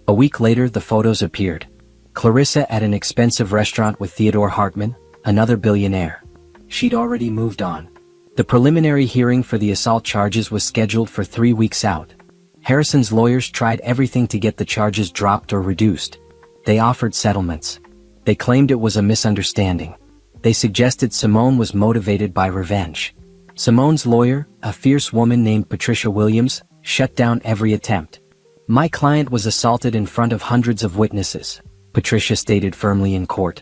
A week later, the photos appeared. Clarissa at an expensive restaurant with Theodore Hartman, another billionaire. She'd already moved on. The preliminary hearing for the assault charges was scheduled for 3 weeks out. Harrison's lawyers tried everything to get the charges dropped or reduced. They offered settlements. They claimed it was a misunderstanding. They suggested Simone was motivated by revenge. Simone's lawyer, a fierce woman named Patricia Williams, shut down every attempt. "My client was assaulted in front of hundreds of witnesses," Patricia stated firmly in court.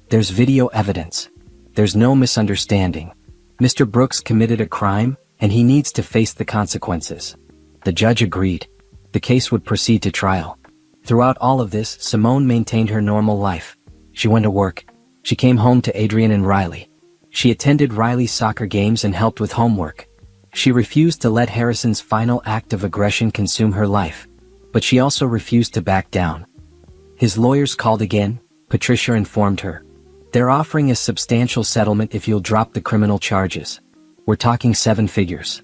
"There's video evidence. There's no misunderstanding. Mr. Brooks committed a crime, and he needs to face the consequences." The judge agreed. The case would proceed to trial. Throughout all of this, Simone maintained her normal life. She went to work. She came home to Adrian and Riley. She attended Riley's soccer games and helped with homework. She refused to let Harrison's final act of aggression consume her life. But she also refused to back down. His lawyers called again, Patricia informed her. "They're offering a substantial settlement if you'll drop the criminal charges. We're talking 7 figures."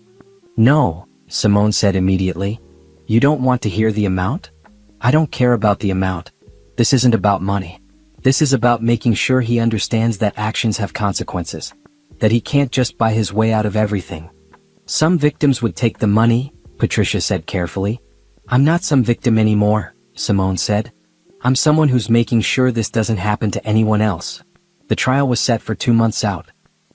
"No," Simone said immediately. "You don't want to hear the amount? I don't care about the amount. This isn't about money. This is about making sure he understands that actions have consequences. That he can't just buy his way out of everything." "Some victims would take the money," Patricia said carefully. "I'm not some victim anymore," Simone said. "I'm someone who's making sure this doesn't happen to anyone else." The trial was set for 2 months out.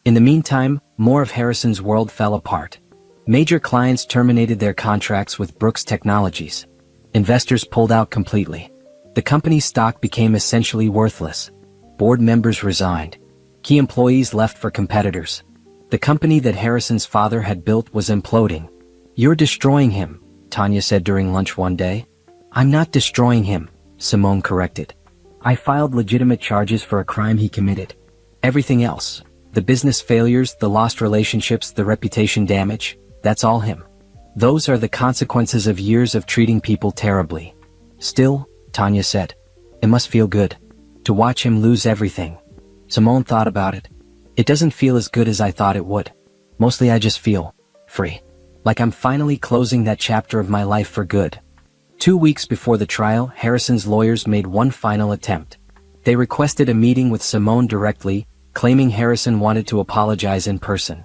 In the meantime, more of Harrison's world fell apart. Major clients terminated their contracts with Brooks Technologies. Investors pulled out completely. The company's stock became essentially worthless. Board members resigned. Key employees left for competitors. The company that Harrison's father had built was imploding. "You're destroying him," Tanya said during lunch one day. I'm not destroying him, Simone corrected. I filed legitimate charges for a crime he committed. Everything else, the business failures, the lost relationships, the reputation damage, that's all him. Those are the consequences of years of treating people terribly. Still, Tanya said, it must feel good to watch him lose everything. Simone thought about it. It doesn't feel as good as I thought it would. Mostly I just feel free. Like I'm finally closing that chapter of my life for good. 2 weeks before the trial, Harrison's lawyers made one final attempt. They requested a meeting with Simone directly, claiming Harrison wanted to apologize in person.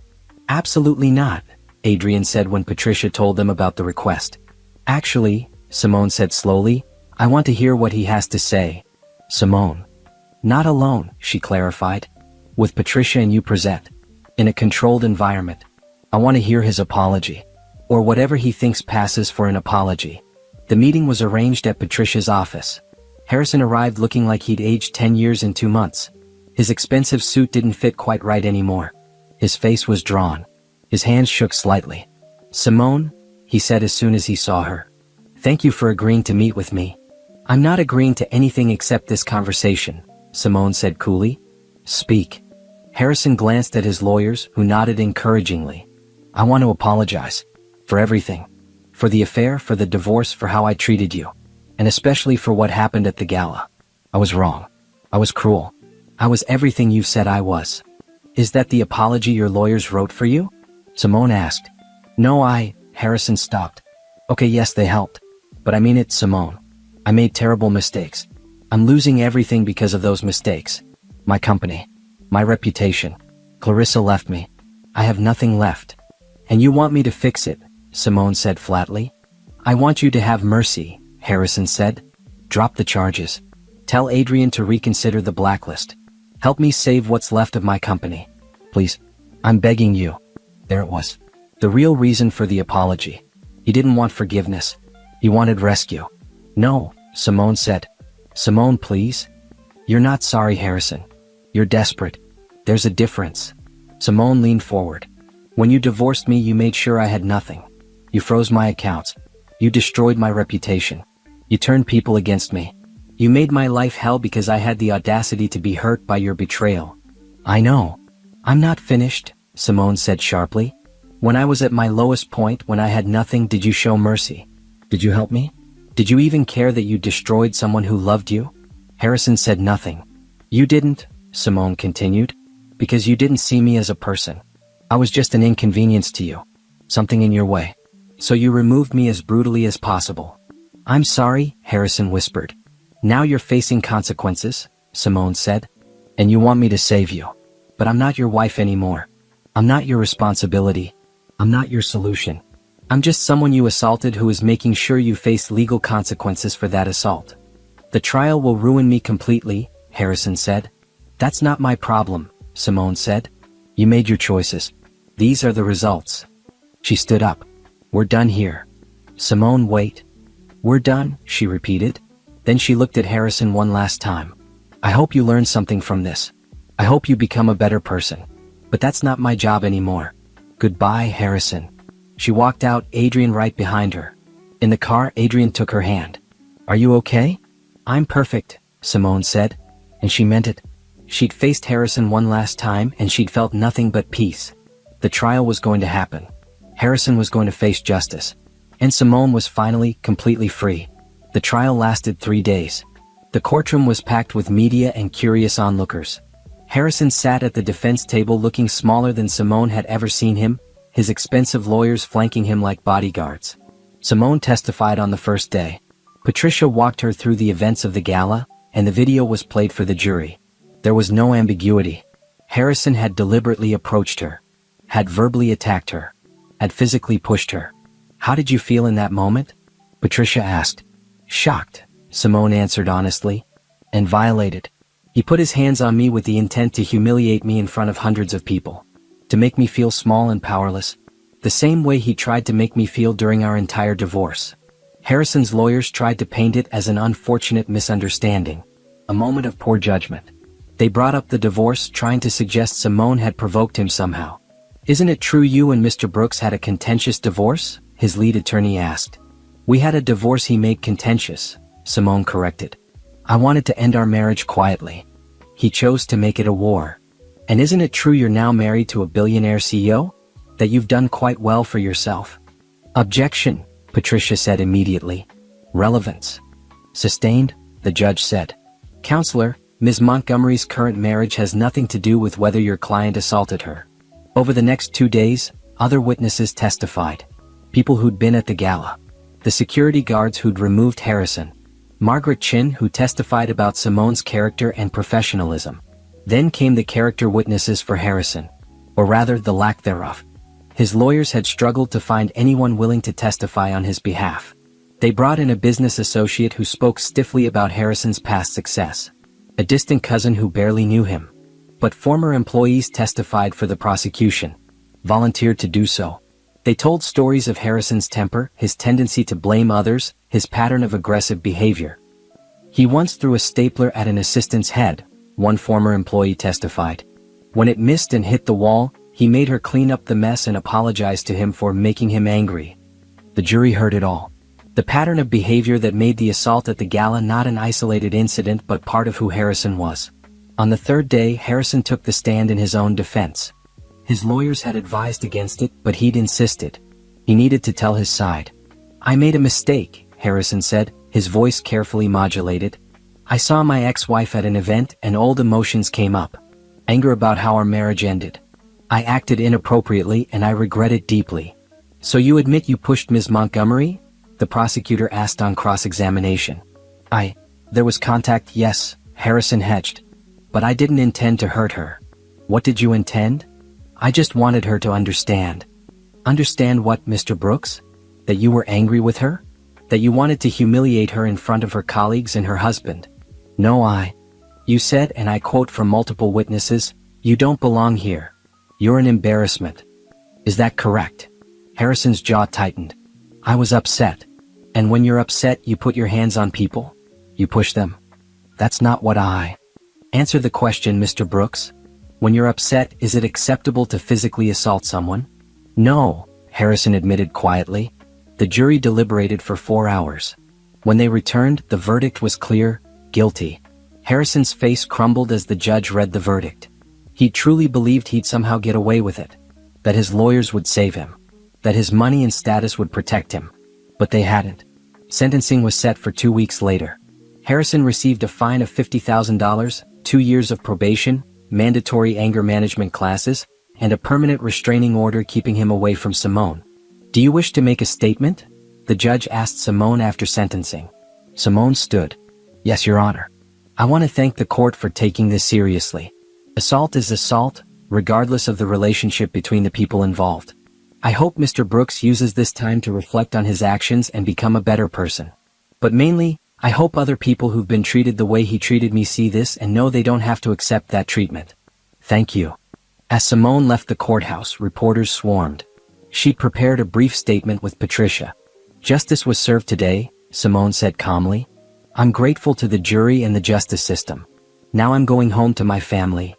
Absolutely not, Adrian said when Patricia told them about the request. Actually, Simone said slowly, I want to hear what he has to say. Simone. Not alone, she clarified. With Patricia and you present. In a controlled environment. I want to hear his apology. Or whatever he thinks passes for an apology. The meeting was arranged at Patricia's office. Harrison arrived looking like he'd aged 10 years in 2 months. His expensive suit didn't fit quite right anymore. His face was drawn. His hands shook slightly. Simone, he said as soon as he saw her. Thank you for agreeing to meet with me. I'm not agreeing to anything except this conversation, Simone said coolly. Speak. Harrison glanced at his lawyers, who nodded encouragingly. I want to apologize. For everything. For the affair, for the divorce, for how I treated you. And especially for what happened at the gala. I was wrong. I was cruel. I was everything you've said I was. Is that the apology your lawyers wrote for you? Simone asked. No, Harrison stopped. Okay, yes, they helped. But I mean it, Simone. I made terrible mistakes. I'm losing everything because of those mistakes. My company. My reputation. Clarissa left me. I have nothing left. And you want me to fix it, Simone said flatly. I want you to have mercy, Harrison said. Drop the charges. Tell Adrian to reconsider the blacklist. Help me save what's left of my company. Please. I'm begging you. There it was. The real reason for the apology. He didn't want forgiveness. He wanted rescue. No, Simone said. Simone, please. You're not sorry, Harrison. You're desperate. There's a difference. Simone leaned forward. When you divorced me, you made sure I had nothing. You froze my accounts. You destroyed my reputation. You turned people against me. You made my life hell because I had the audacity to be hurt by your betrayal. I know. I'm not finished, Simone said sharply. When I was at my lowest point, when I had nothing, did you show mercy? Did you help me? Did you even care that you destroyed someone who loved you? Harrison said nothing. You didn't, Simone continued, because you didn't see me as a person. I was just an inconvenience to you. Something in your way. So you removed me as brutally as possible. I'm sorry, Harrison whispered. Now you're facing consequences, Simone said. And you want me to save you. But I'm not your wife anymore. I'm not your responsibility. I'm not your solution. I'm just someone you assaulted who is making sure you face legal consequences for that assault. The trial will ruin me completely, Harrison said. That's not my problem, Simone said. You made your choices. These are the results. She stood up. We're done here. Simone, wait. We're done, she repeated. Then she looked at Harrison one last time. I hope you learn something from this. I hope you become a better person. But that's not my job anymore. Goodbye, Harrison. She walked out, Adrian right behind her. In the car, Adrian took her hand. Are you okay? I'm perfect, Simone said. And she meant it. She'd faced Harrison one last time and she'd felt nothing but peace. The trial was going to happen. Harrison was going to face justice. And Simone was finally, completely free. The trial lasted 3 days. The courtroom was packed with media and curious onlookers. Harrison sat at the defense table looking smaller than Simone had ever seen him, his expensive lawyers flanking him like bodyguards. Simone testified on the first day. Patricia walked her through the events of the gala, and the video was played for the jury. There was no ambiguity. Harrison had deliberately approached her, had verbally attacked her, had physically pushed her. How did you feel in that moment? Patricia asked. Shocked, Simone answered honestly. And violated. He put his hands on me with the intent to humiliate me in front of hundreds of people. To make me feel small and powerless. The same way he tried to make me feel during our entire divorce. Harrison's lawyers tried to paint it as an unfortunate misunderstanding. A moment of poor judgment. They brought up the divorce, trying to suggest Simone had provoked him somehow. Isn't it true you and Mr. Brooks had a contentious divorce? His lead attorney asked. We had a divorce he made contentious, Simone corrected. I wanted to end our marriage quietly. He chose to make it a war. And isn't it true you're now married to a billionaire CEO? That you've done quite well for yourself? Objection, Patricia said immediately. Relevance. Sustained, the judge said. Counselor, Ms. Montgomery's current marriage has nothing to do with whether your client assaulted her. Over the next 2 days, other witnesses testified. People who'd been at the gala. The security guards who'd removed Harrison. Margaret Chin, who testified about Simone's character and professionalism. Then came the character witnesses for Harrison. Or rather, the lack thereof. His lawyers had struggled to find anyone willing to testify on his behalf. They brought in a business associate who spoke stiffly about Harrison's past success. A distant cousin who barely knew him. But former employees testified for the prosecution. Volunteered to do so. They told stories of Harrison's temper, his tendency to blame others, his pattern of aggressive behavior. He once threw a stapler at an assistant's head, one former employee testified. When it missed and hit the wall, he made her clean up the mess and apologized to him for making him angry. The jury heard it all. The pattern of behavior that made the assault at the gala not an isolated incident but part of who Harrison was. On the third day, Harrison took the stand in his own defense. His lawyers had advised against it, but he'd insisted. He needed to tell his side. I made a mistake, Harrison said, his voice carefully modulated. I saw my ex-wife at an event and old emotions came up. Anger about how our marriage ended. I acted inappropriately and I regret it deeply. So you admit you pushed Ms. Montgomery? The prosecutor asked on cross-examination. There was contact, yes, Harrison hedged. But I didn't intend to hurt her. What did you intend? I just wanted her to understand. Understand what, Mr. Brooks? That you were angry with her? That you wanted to humiliate her in front of her colleagues and her husband? No, You said, and I quote from multiple witnesses, you don't belong here. You're an embarrassment. Is that correct? Harrison's jaw tightened. I was upset. And when you're upset, you put your hands on people? You push them? That's not what Answer the question, Mr. Brooks. When you're upset, is it acceptable to physically assault someone? No, Harrison admitted quietly. The jury deliberated for 4 hours. When they returned, the verdict was clear, guilty. Harrison's face crumbled as the judge read the verdict. He truly believed he'd somehow get away with it. That his lawyers would save him. That his money and status would protect him. But they hadn't. Sentencing was set for 2 weeks later. Harrison received a fine of $50,000, 2 years of probation, mandatory anger management classes, and a permanent restraining order keeping him away from Simone. Do you wish to make a statement? The judge asked Simone after sentencing. Simone stood. Yes, Your Honor. I want to thank the court for taking this seriously. Assault is assault, regardless of the relationship between the people involved. I hope Mr. Brooks uses this time to reflect on his actions and become a better person. But mainly, I hope other people who've been treated the way he treated me see this and know they don't have to accept that treatment. Thank you. As Simone left the courthouse, reporters swarmed. She'd prepared a brief statement with Patricia. Justice was served today, Simone said calmly. I'm grateful to the jury and the justice system. Now I'm going home to my family.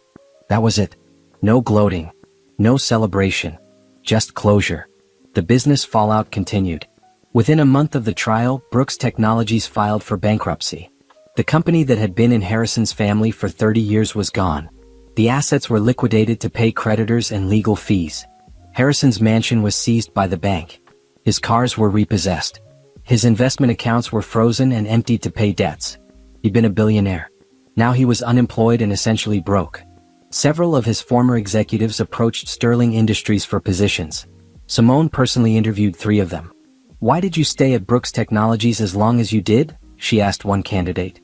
That was it. No gloating. No celebration. Just closure. The business fallout continued. Within a month of the trial, Brooks Technologies filed for bankruptcy. The company that had been in Harrison's family for 30 years was gone. The assets were liquidated to pay creditors and legal fees. Harrison's mansion was seized by the bank. His cars were repossessed. His investment accounts were frozen and emptied to pay debts. He'd been a billionaire. Now he was unemployed and essentially broke. Several of his former executives approached Sterling Industries for positions. Simone personally interviewed 3 of them. Why did you stay at Brooks Technologies as long as you did? She asked one candidate.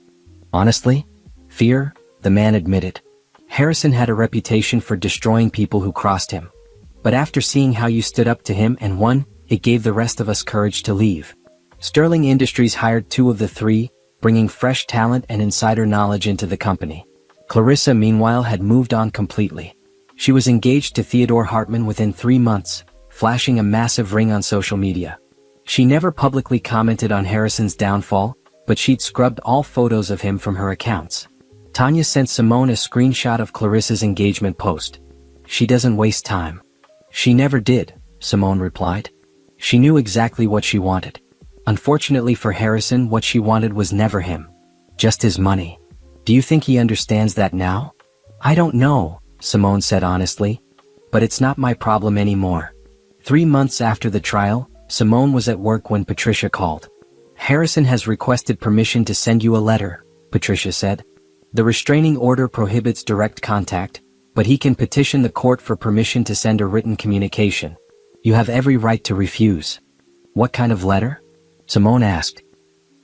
Honestly? Fear, the man admitted. Harrison had a reputation for destroying people who crossed him. But after seeing how you stood up to him and won, it gave the rest of us courage to leave. Sterling Industries hired 2 of the 3, bringing fresh talent and insider knowledge into the company. Clarissa, meanwhile, had moved on completely. She was engaged to Theodore Hartman within 3 months, flashing a massive ring on social media. She never publicly commented on Harrison's downfall, but she'd scrubbed all photos of him from her accounts. Tanya sent Simone a screenshot of Clarissa's engagement post. She doesn't waste time. She never did, Simone replied. She knew exactly what she wanted. Unfortunately for Harrison, what she wanted was never him. Just his money. Do you think he understands that now? I don't know, Simone said honestly. But it's not my problem anymore. 3 months after the trial, Simone was at work when Patricia called. Harrison has requested permission to send you a letter, Patricia said. The restraining order prohibits direct contact, but he can petition the court for permission to send a written communication. You have every right to refuse. What kind of letter? Simone asked.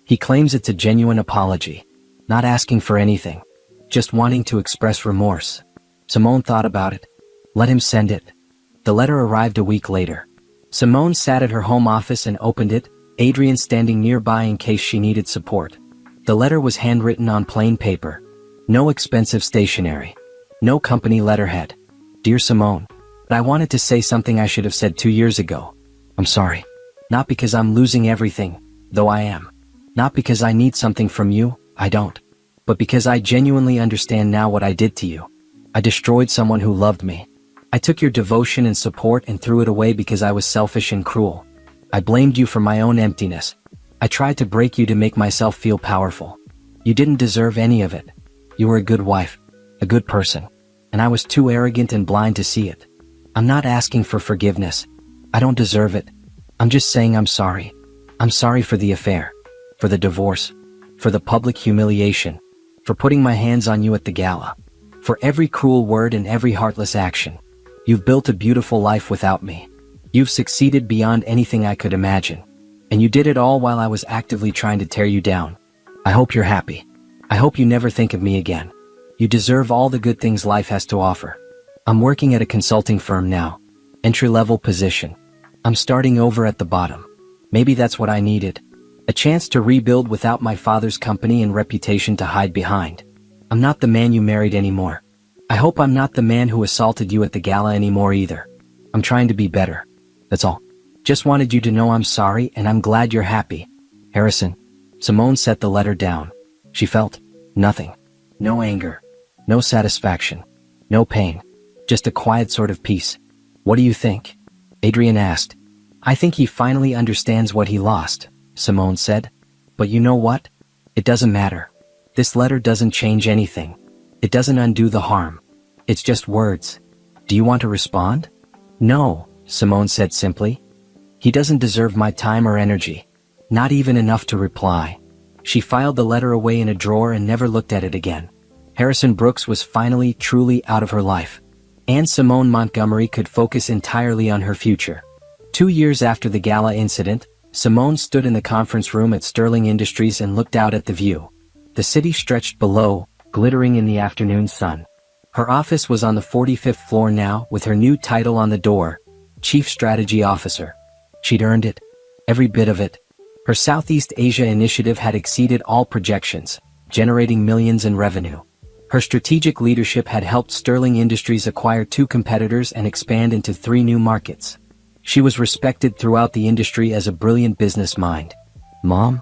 He claims it's a genuine apology. Not asking for anything. Just wanting to express remorse. Simone thought about it. Let him send it. The letter arrived a week later. Simone sat at her home office and opened it, Adrian standing nearby in case she needed support. The letter was handwritten on plain paper. No expensive stationery. No company letterhead. Dear Simone, I wanted to say something I should have said 2 years ago. I'm sorry. Not because I'm losing everything, though I am. Not because I need something from you, I don't. But because I genuinely understand now what I did to you. I destroyed someone who loved me. I took your devotion and support and threw it away because I was selfish and cruel. I blamed you for my own emptiness. I tried to break you to make myself feel powerful. You didn't deserve any of it. You were a good wife, a good person, and I was too arrogant and blind to see it. I'm not asking for forgiveness. I don't deserve it. I'm just saying I'm sorry. I'm sorry for the affair, for the divorce, for the public humiliation, for putting my hands on you at the gala, for every cruel word and every heartless action. You've built a beautiful life without me. You've succeeded beyond anything I could imagine. And you did it all while I was actively trying to tear you down. I hope you're happy. I hope you never think of me again. You deserve all the good things life has to offer. I'm working at a consulting firm now. Entry-level position. I'm starting over at the bottom. Maybe that's what I needed. A chance to rebuild without my father's company and reputation to hide behind. I'm not the man you married anymore. I hope I'm not the man who assaulted you at the gala anymore either. I'm trying to be better. That's all. Just wanted you to know I'm sorry and I'm glad you're happy. Harrison. Simone set the letter down. She felt nothing. No anger. No satisfaction. No pain. Just a quiet sort of peace. What do you think? Adrian asked. I think he finally understands what he lost, Simone said. But you know what? It doesn't matter. This letter doesn't change anything. It doesn't undo the harm. It's just words. Do you want to respond? No, Simone said simply. He doesn't deserve my time or energy. Not even enough to reply. She filed the letter away in a drawer and never looked at it again. Harrison Brooks was finally, truly out of her life. And Simone Montgomery could focus entirely on her future. 2 years after the gala incident, Simone stood in the conference room at Sterling Industries and looked out at the view. The city stretched below, glittering in the afternoon sun. Her office was on the 45th floor now, with her new title on the door, Chief Strategy Officer. She'd earned it. Every bit of it. Her Southeast Asia initiative had exceeded all projections, generating millions in revenue. Her strategic leadership had helped Sterling Industries acquire 2 competitors and expand into 3 new markets. She was respected throughout the industry as a brilliant business mind. Mom?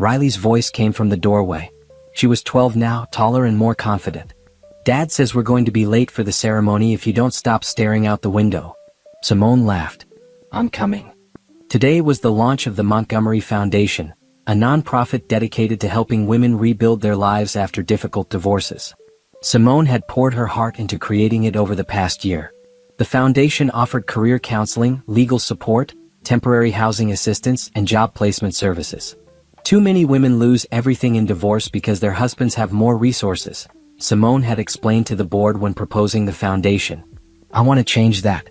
Riley's voice came from the doorway. She was 12 now, taller and more confident. Dad says we're going to be late for the ceremony if you don't stop staring out the window. Simone laughed. I'm coming. Today was the launch of the Montgomery Foundation, a non-profit dedicated to helping women rebuild their lives after difficult divorces. Simone had poured her heart into creating it over the past year. The foundation offered career counseling, legal support, temporary housing assistance, and job placement services. Too many women lose everything in divorce because their husbands have more resources, Simone had explained to the board when proposing the foundation. I want to change that.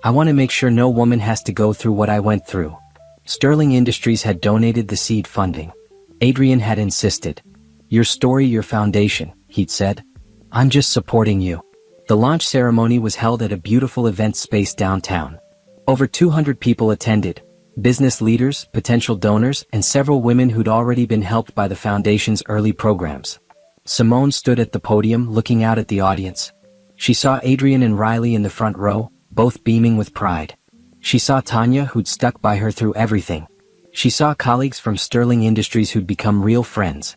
I want to make sure no woman has to go through what I went through. Sterling Industries had donated the seed funding. Adrian had insisted. Your story, your foundation, he'd said. I'm just supporting you. The launch ceremony was held at a beautiful event space downtown. Over 200 people attended. Business leaders, potential donors, and several women who'd already been helped by the foundation's early programs. Simone stood at the podium looking out at the audience. She saw Adrian and Riley in the front row, both beaming with pride. She saw Tanya, who'd stuck by her through everything. She saw colleagues from Sterling Industries who'd become real friends.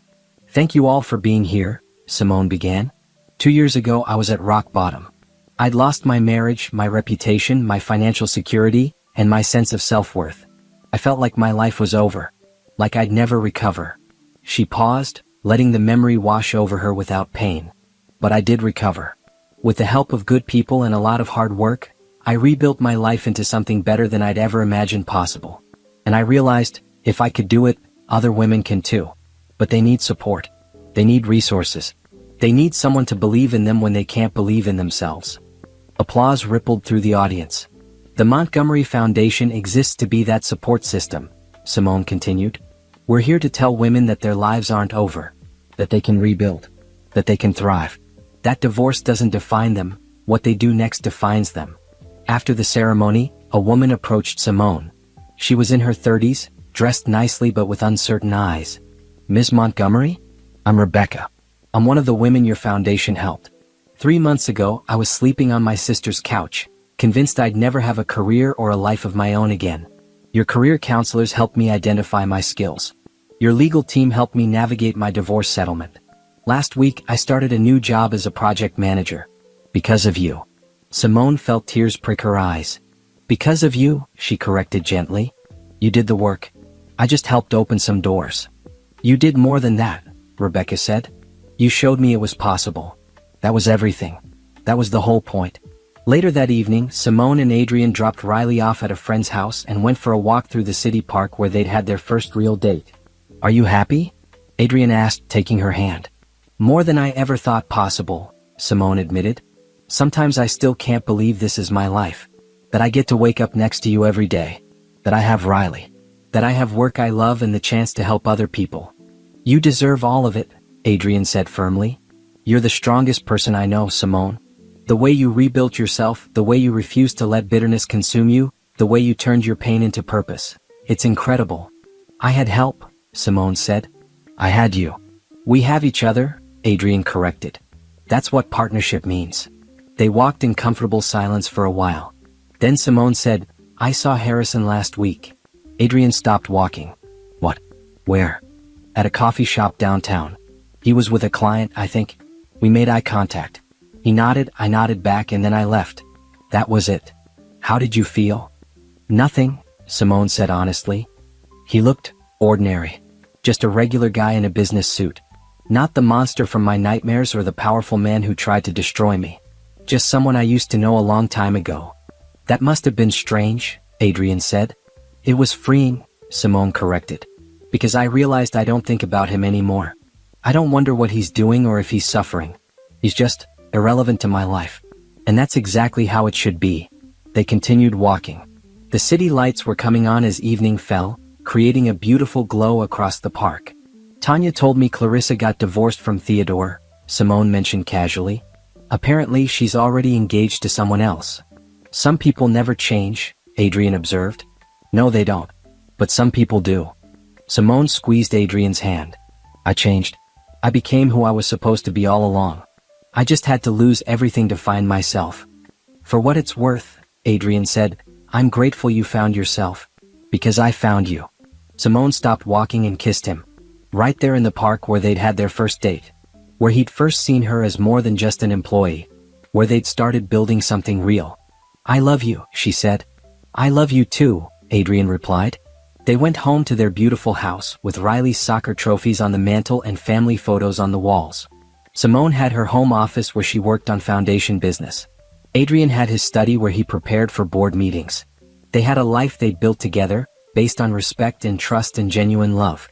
Thank you all for being here, Simone began. 2 years ago I was at rock bottom. I'd lost my marriage, my reputation, my financial security, and my sense of self-worth. I felt like my life was over. like I'd never recover. She paused, letting the memory wash over her without pain. But I did recover. With the help of good people and a lot of hard work, I rebuilt my life into something better than I'd ever imagined possible. And I realized, if I could do it, other women can too. But they need support. They need resources. They need someone to believe in them when they can't believe in themselves. Applause rippled through the audience. The Montgomery Foundation exists to be that support system, Simone continued. We're here to tell women that their lives aren't over, that they can rebuild, that they can thrive. That divorce doesn't define them, what they do next defines them. After the ceremony, a woman approached Simone. She was in her 30s, dressed nicely but with uncertain eyes. Ms. Montgomery? I'm Rebecca. I'm one of the women your foundation helped. 3 months ago, I was sleeping on my sister's couch, convinced I'd never have a career or a life of my own again. Your career counselors helped me identify my skills. Your legal team helped me navigate my divorce settlement. Last week, I started a new job as a project manager. Because of you. Simone felt tears prick her eyes. Because of you, she corrected gently. You did the work. I just helped open some doors. You did more than that, Rebecca said. You showed me it was possible. That was everything. That was the whole point. Later that evening, Simone and Adrian dropped Riley off at a friend's house and went for a walk through the city park where they'd had their first real date. Are you happy? Adrian asked, taking her hand. More than I ever thought possible, Simone admitted. Sometimes I still can't believe this is my life. That I get to wake up next to you every day. That I have Riley. That I have work I love and the chance to help other people. You deserve all of it, Adrian said firmly. You're the strongest person I know, Simone. The way you rebuilt yourself, the way you refused to let bitterness consume you, the way you turned your pain into purpose. It's incredible. I had help, Simone said. I had you. We have each other, Adrian corrected. That's what partnership means. They walked in comfortable silence for a while. Then Simone said, I saw Harrison last week. Adrian stopped walking. What? Where? At a coffee shop downtown. He was with a client, I think. We made eye contact. He nodded, I nodded back, and then I left. That was it. How did you feel? Nothing, Simone said honestly. He looked ordinary. Just a regular guy in a business suit. Not the monster from my nightmares or the powerful man who tried to destroy me. Just someone I used to know a long time ago. That must have been strange, Adrian said. It was freeing, Simone corrected. Because I realized I don't think about him anymore. I don't wonder what he's doing or if he's suffering. He's just irrelevant to my life. And that's exactly how it should be. They continued walking. The city lights were coming on as evening fell, creating a beautiful glow across the park. Tanya told me Clarissa got divorced from Theodore, Simone mentioned casually. Apparently she's already engaged to someone else. Some people never change, Adrian observed. No, they don't. But some people do. Simone squeezed Adrian's hand. I changed. I became who I was supposed to be all along. I just had to lose everything to find myself. For what it's worth, Adrian said, I'm grateful you found yourself. Because I found you. Simone stopped walking and kissed him. Right there in the park where they'd had their first date. Where he'd first seen her as more than just an employee. Where they'd started building something real. I love you, she said. I love you too, Adrian replied. They went home to their beautiful house with Riley's soccer trophies on the mantle and family photos on the walls. Simone had her home office where she worked on foundation business. Adrian had his study where he prepared for board meetings. They had a life they'd built together, based on respect and trust and genuine love.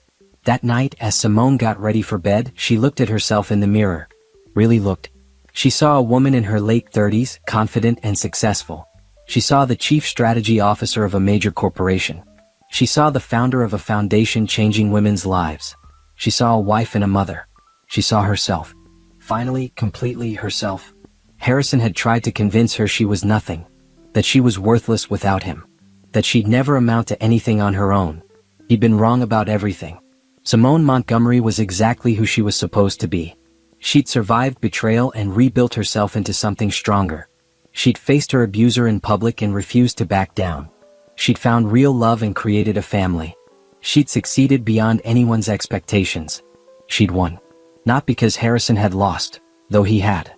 That night, as Simone got ready for bed, she looked at herself in the mirror. Really looked. She saw a woman in her late 30s, confident and successful. She saw the chief strategy officer of a major corporation. She saw the founder of a foundation changing women's lives. She saw a wife and a mother. She saw herself. Finally, completely herself. Harrison had tried to convince her she was nothing. That she was worthless without him. That she'd never amount to anything on her own. He'd been wrong about everything. Simone Montgomery was exactly who she was supposed to be. She'd survived betrayal and rebuilt herself into something stronger. She'd faced her abuser in public and refused to back down. She'd found real love and created a family. She'd succeeded beyond anyone's expectations. She'd won. Not because Harrison had lost, though he had.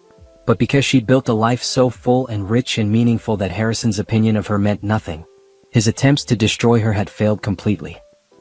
But because she'd built a life so full and rich and meaningful that Harrison's opinion of her meant nothing. His attempts to destroy her had failed completely.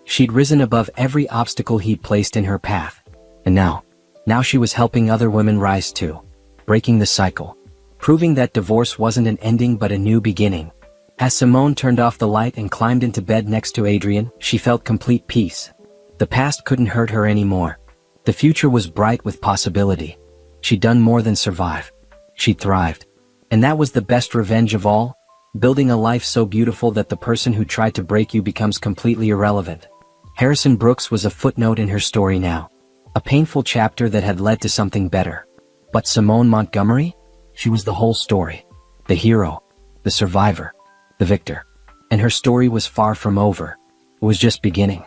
She'd risen above every obstacle he'd placed in her path. And now she was helping other women rise too, breaking the cycle, proving that divorce wasn't an ending but a new beginning. As Simone turned off the light and climbed into bed next to Adrian, she felt complete peace. The past couldn't hurt her anymore. The future was bright with possibility. She'd done more than survive. She'd thrived. And that was the best revenge of all, building a life so beautiful that the person who tried to break you becomes completely irrelevant. Harrison Brooks was a footnote in her story now, a painful chapter that had led to something better. But Simone Montgomery? She was the whole story. The hero, the survivor, the victor. And her story was far from over. It was just beginning.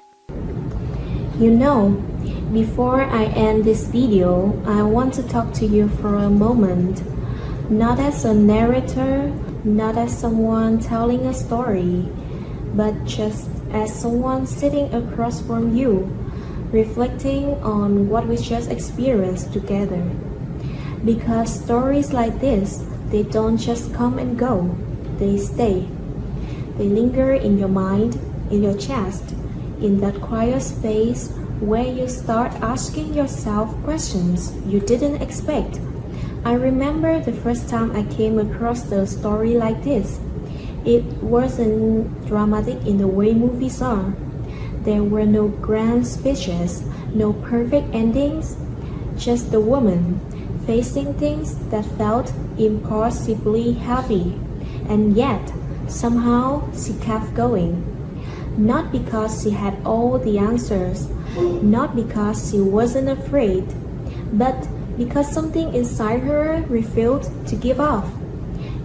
You know, before I end this video, I want to talk to you for a moment. Not as a narrator, not as someone telling a story, but just as someone sitting across from you, reflecting on what we just experienced together. Because stories like this, they don't just come and go, they stay. They linger in your mind, in your chest, in that quiet space where you start asking yourself questions you didn't expect. I remember the first time I came across a story like this. It wasn't dramatic in the way movies are. There were no grand speeches, no perfect endings, just a woman facing things that felt impossibly heavy, and yet somehow she kept going. Not because she had all the answers, not because she wasn't afraid, but because something inside her refused to give up.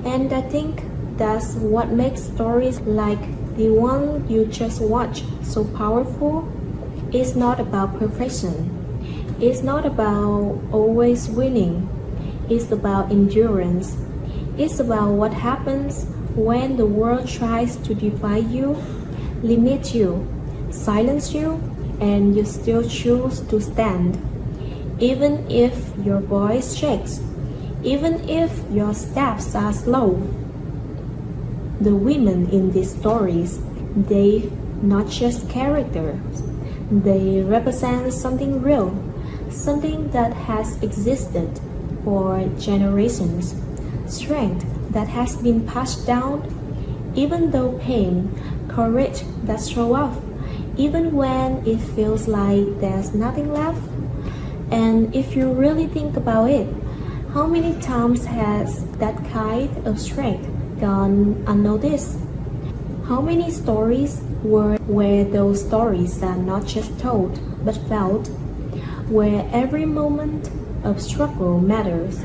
And I think that's what makes stories like the one you just watched so powerful. It's not about perfection. It's not about always winning. It's about endurance. It's about what happens when the world tries to defy you, limit you, silence you, and you still choose to stand. Even if your voice shakes, even if your steps are slow. The women in these stories, they not just characters, they represent something real, something that has existed for generations, strength that has been passed down, even though pain, courage that show up, even when it feels like there's nothing left. And if you really think about it, how many times has that kind of strength gone unnoticed? How many stories were where those stories are not just told but felt, where every moment of struggle matters,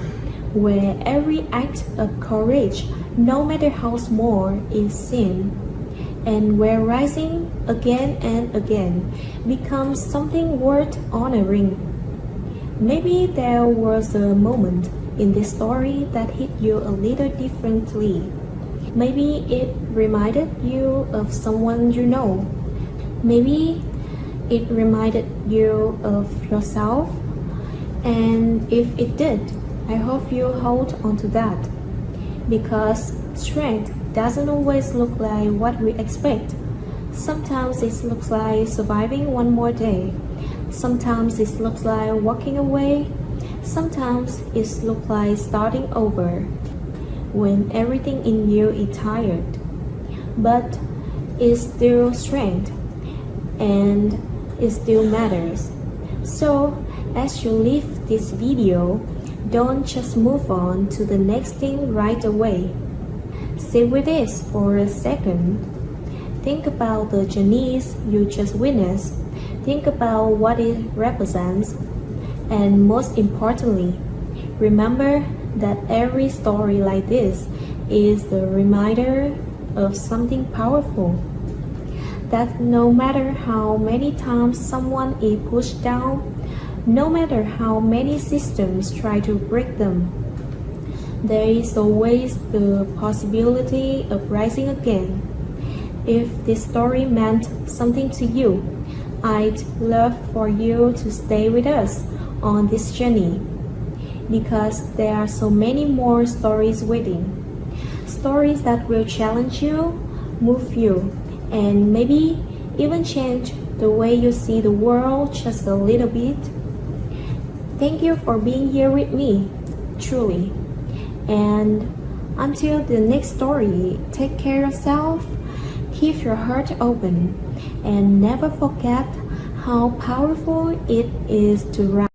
where every act of courage, no matter how small, is seen, and where rising again and again becomes something worth honoring. Maybe there was a moment in this story that hit you a little differently. Maybe it reminded you of someone you know. Maybe it reminded you of yourself. And if it did, I hope you hold on to that. Because strength doesn't always look like what we expect. Sometimes it looks like surviving one more day. Sometimes it looks like walking away. Sometimes it looks like starting over when everything in you is tired. But it's still strength, and it still matters. So as you leave this video, don't just move on to the next thing right away. Sit with this for a second. Think about the journeys you just witnessed. Think about what it represents. And most importantly, remember that every story like this is the reminder of something powerful. That no matter how many times someone is pushed down, no matter how many systems try to break them, there is always the possibility of rising again. If this story meant something to you, I'd love for you to stay with us on this journey, because there are so many more stories waiting. Stories that will challenge you, move you, and maybe even change the way you see the world just a little bit. Thank you for being here with me, truly. And until the next story, take care of yourself, keep your heart open, and never forget how powerful it is to rise.